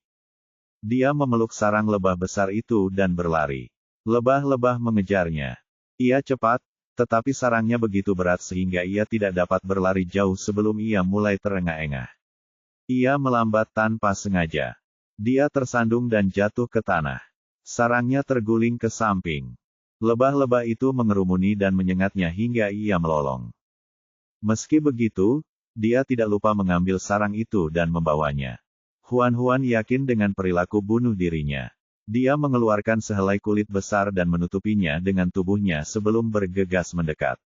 Dia memeluk sarang lebah besar itu dan berlari. Lebah-lebah mengejarnya. Ia cepat, tetapi sarangnya begitu berat sehingga ia tidak dapat berlari jauh sebelum ia mulai terengah-engah. Ia melambat tanpa sengaja. Dia tersandung dan jatuh ke tanah. Sarangnya terguling ke samping. Lebah-lebah itu mengerumuni dan menyengatnya hingga ia melolong. Meski begitu, dia tidak lupa mengambil sarang itu dan membawanya. Huan-Huan yakin dengan perilaku bunuh dirinya. Dia mengeluarkan sehelai kulit besar dan menutupinya dengan tubuhnya sebelum bergegas mendekat.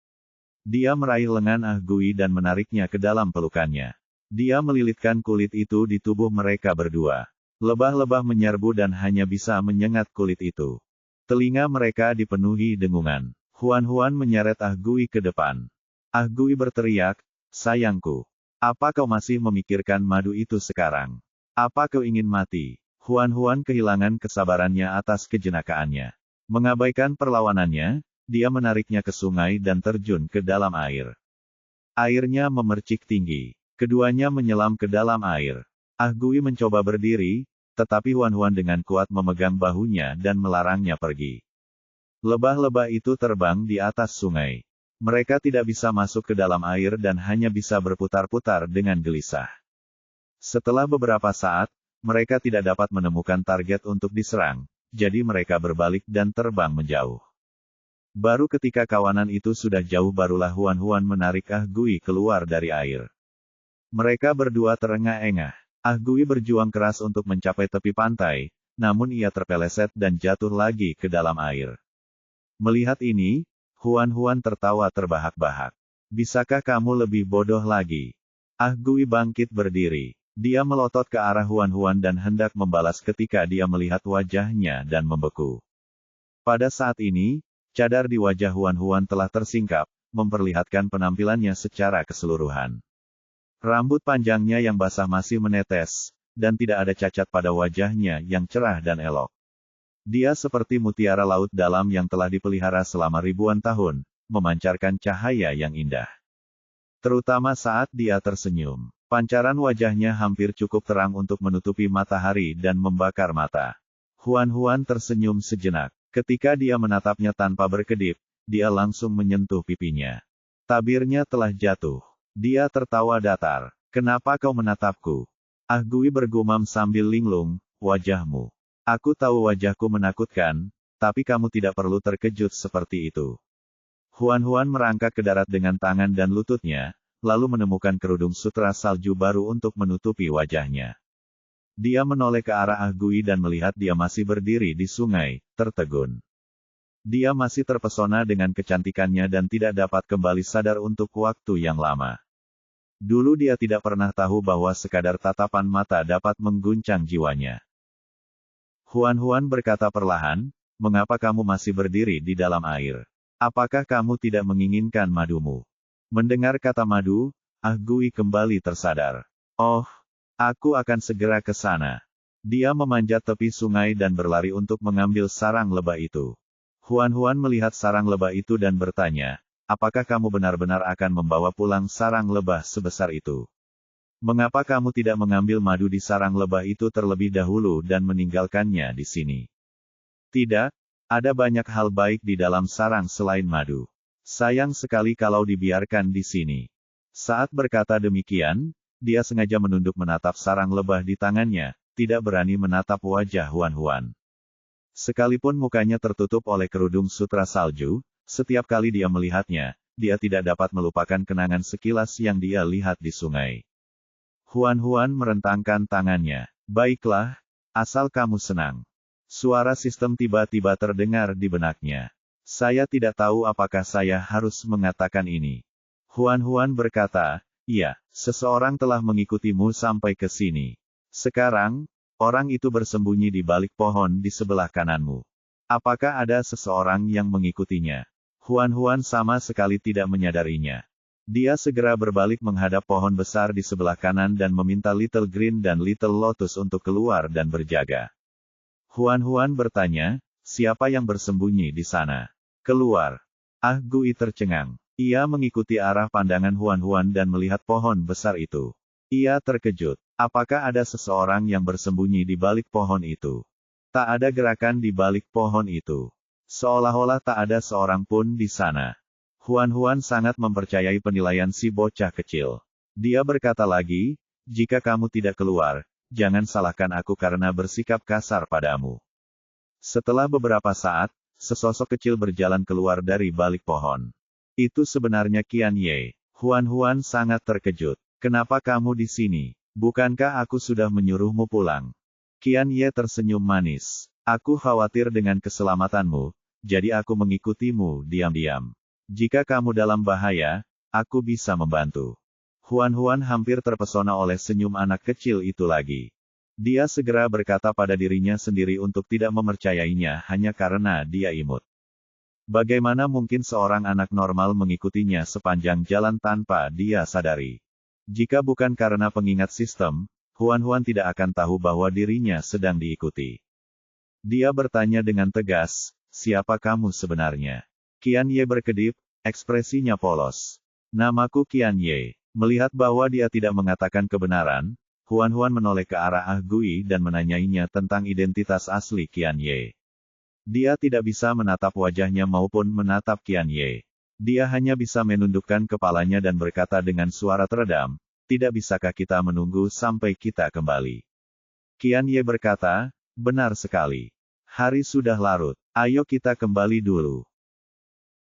Dia meraih lengan Ah Gui dan menariknya ke dalam pelukannya. Dia melilitkan kulit itu di tubuh mereka berdua. Lebah-lebah menyerbu dan hanya bisa menyengat kulit itu. Telinga mereka dipenuhi dengungan. Huan-Huan menyeret Ah Gui ke depan. Ah Gui berteriak, "Sayangku, apa kau masih memikirkan madu itu sekarang? Apa kau ingin mati?" Huan-Huan kehilangan kesabarannya atas kejenakaannya. Mengabaikan perlawanannya, dia menariknya ke sungai dan terjun ke dalam air. Airnya memercik tinggi. Keduanya menyelam ke dalam air. Ah Gui mencoba berdiri, tetapi Huan-Huan dengan kuat memegang bahunya dan melarangnya pergi. Lebah-lebah itu terbang di atas sungai. Mereka tidak bisa masuk ke dalam air dan hanya bisa berputar-putar dengan gelisah. Setelah beberapa saat, mereka tidak dapat menemukan target untuk diserang, jadi mereka berbalik dan terbang menjauh. Baru ketika kawanan itu sudah jauh barulah Huan-Huan menarik Ah Gui keluar dari air. Mereka berdua terengah-engah. Ah Gui berjuang keras untuk mencapai tepi pantai, namun ia terpeleset dan jatuh lagi ke dalam air. Melihat ini, Huan-Huan tertawa terbahak-bahak. "Bisakah kamu lebih bodoh lagi?" Ah Gui bangkit berdiri. Dia melotot ke arah Huan-Huan dan hendak membalas ketika dia melihat wajahnya dan membeku. Pada saat ini, cadar di wajah Huan-Huan telah tersingkap, memperlihatkan penampilannya secara keseluruhan. Rambut panjangnya yang basah masih menetes, dan tidak ada cacat pada wajahnya yang cerah dan elok. Dia seperti mutiara laut dalam yang telah dipelihara selama ribuan tahun, memancarkan cahaya yang indah. Terutama saat dia tersenyum. Pancaran wajahnya hampir cukup terang untuk menutupi matahari dan membakar mata. Huan-Huan tersenyum sejenak. Ketika dia menatapnya tanpa berkedip, dia langsung menyentuh pipinya. Tabirnya telah jatuh. Dia tertawa datar. "Kenapa kau menatapku?" Ah Gui bergumam sambil linglung, "Wajahmu. Aku tahu wajahku menakutkan, tapi kamu tidak perlu terkejut seperti itu." Huan-Huan merangkak ke darat dengan tangan dan lututnya, lalu menemukan kerudung sutra salju baru untuk menutupi wajahnya. Dia menoleh ke arah Ah Gui dan melihat dia masih berdiri di sungai, tertegun. Dia masih terpesona dengan kecantikannya dan tidak dapat kembali sadar untuk waktu yang lama. Dulu dia tidak pernah tahu bahwa sekadar tatapan mata dapat mengguncang jiwanya. Huan-Huan berkata perlahan, "Mengapa kamu masih berdiri di dalam air? Apakah kamu tidak menginginkan madumu?" Mendengar kata madu, Ah Gui kembali tersadar. "Oh, aku akan segera ke sana." Dia memanjat tepi sungai dan berlari untuk mengambil sarang lebah itu. Huan-Huan melihat sarang lebah itu dan bertanya, "Apakah kamu benar-benar akan membawa pulang sarang lebah sebesar itu? Mengapa kamu tidak mengambil madu di sarang lebah itu terlebih dahulu dan meninggalkannya di sini?" "Tidak, ada banyak hal baik di dalam sarang selain madu. Sayang sekali kalau dibiarkan di sini." Saat berkata demikian, dia sengaja menunduk menatap sarang lebah di tangannya, tidak berani menatap wajah Huan-Huan. Sekalipun mukanya tertutup oleh kerudung sutra salju, setiap kali dia melihatnya, dia tidak dapat melupakan kenangan sekilas yang dia lihat di sungai. Huan-Huan merentangkan tangannya. "Baiklah, asal kamu senang." Suara sistem tiba-tiba terdengar di benaknya. "Saya tidak tahu apakah saya harus mengatakan ini." Huan-Huan berkata, "Iya, seseorang telah mengikutimu sampai ke sini. Sekarang, orang itu bersembunyi di balik pohon di sebelah kananmu. Apakah ada seseorang yang mengikutinya?" Huan-Huan sama sekali tidak menyadarinya. Dia segera berbalik menghadap pohon besar di sebelah kanan dan meminta Little Green dan Little Lotus untuk keluar dan berjaga. Huan bertanya, siapa yang bersembunyi di sana? Keluar. Ah Gui tercengang. Ia mengikuti arah pandangan Huan dan melihat pohon besar itu. Ia terkejut. Apakah ada seseorang yang bersembunyi di balik pohon itu? Tak ada gerakan di balik pohon itu. Seolah-olah tak ada seorang pun di sana. Huan sangat mempercayai penilaian si bocah kecil. Dia berkata lagi, jika kamu tidak keluar, jangan salahkan aku karena bersikap kasar padamu. Setelah beberapa saat, sesosok kecil berjalan keluar dari balik pohon. Itu sebenarnya Qian Ye. Huan sangat terkejut. Kenapa kamu di sini? Bukankah aku sudah menyuruhmu pulang? Qian Ye tersenyum manis. Aku khawatir dengan keselamatanmu, jadi aku mengikutimu diam-diam. Jika kamu dalam bahaya, aku bisa membantu. Huan hampir terpesona oleh senyum anak kecil itu lagi. Dia segera berkata pada dirinya sendiri untuk tidak mempercayainya hanya karena dia imut. Bagaimana mungkin seorang anak normal mengikutinya sepanjang jalan tanpa dia sadari? Jika bukan karena pengingat sistem, Huan tidak akan tahu bahwa dirinya sedang diikuti. Dia bertanya dengan tegas, siapa kamu sebenarnya? Qian Ye berkedip, ekspresinya polos. Namaku Qian Ye. Melihat bahwa dia tidak mengatakan kebenaran, Huan menoleh ke arah Ah Gui dan menanyainya tentang identitas asli Qian Ye. Dia tidak bisa menatap wajahnya maupun menatap Qian Ye. Dia hanya bisa menundukkan kepalanya dan berkata dengan suara teredam, tidak bisakah kita menunggu sampai kita kembali? Qian Ye berkata, benar sekali. Hari sudah larut, ayo kita kembali dulu.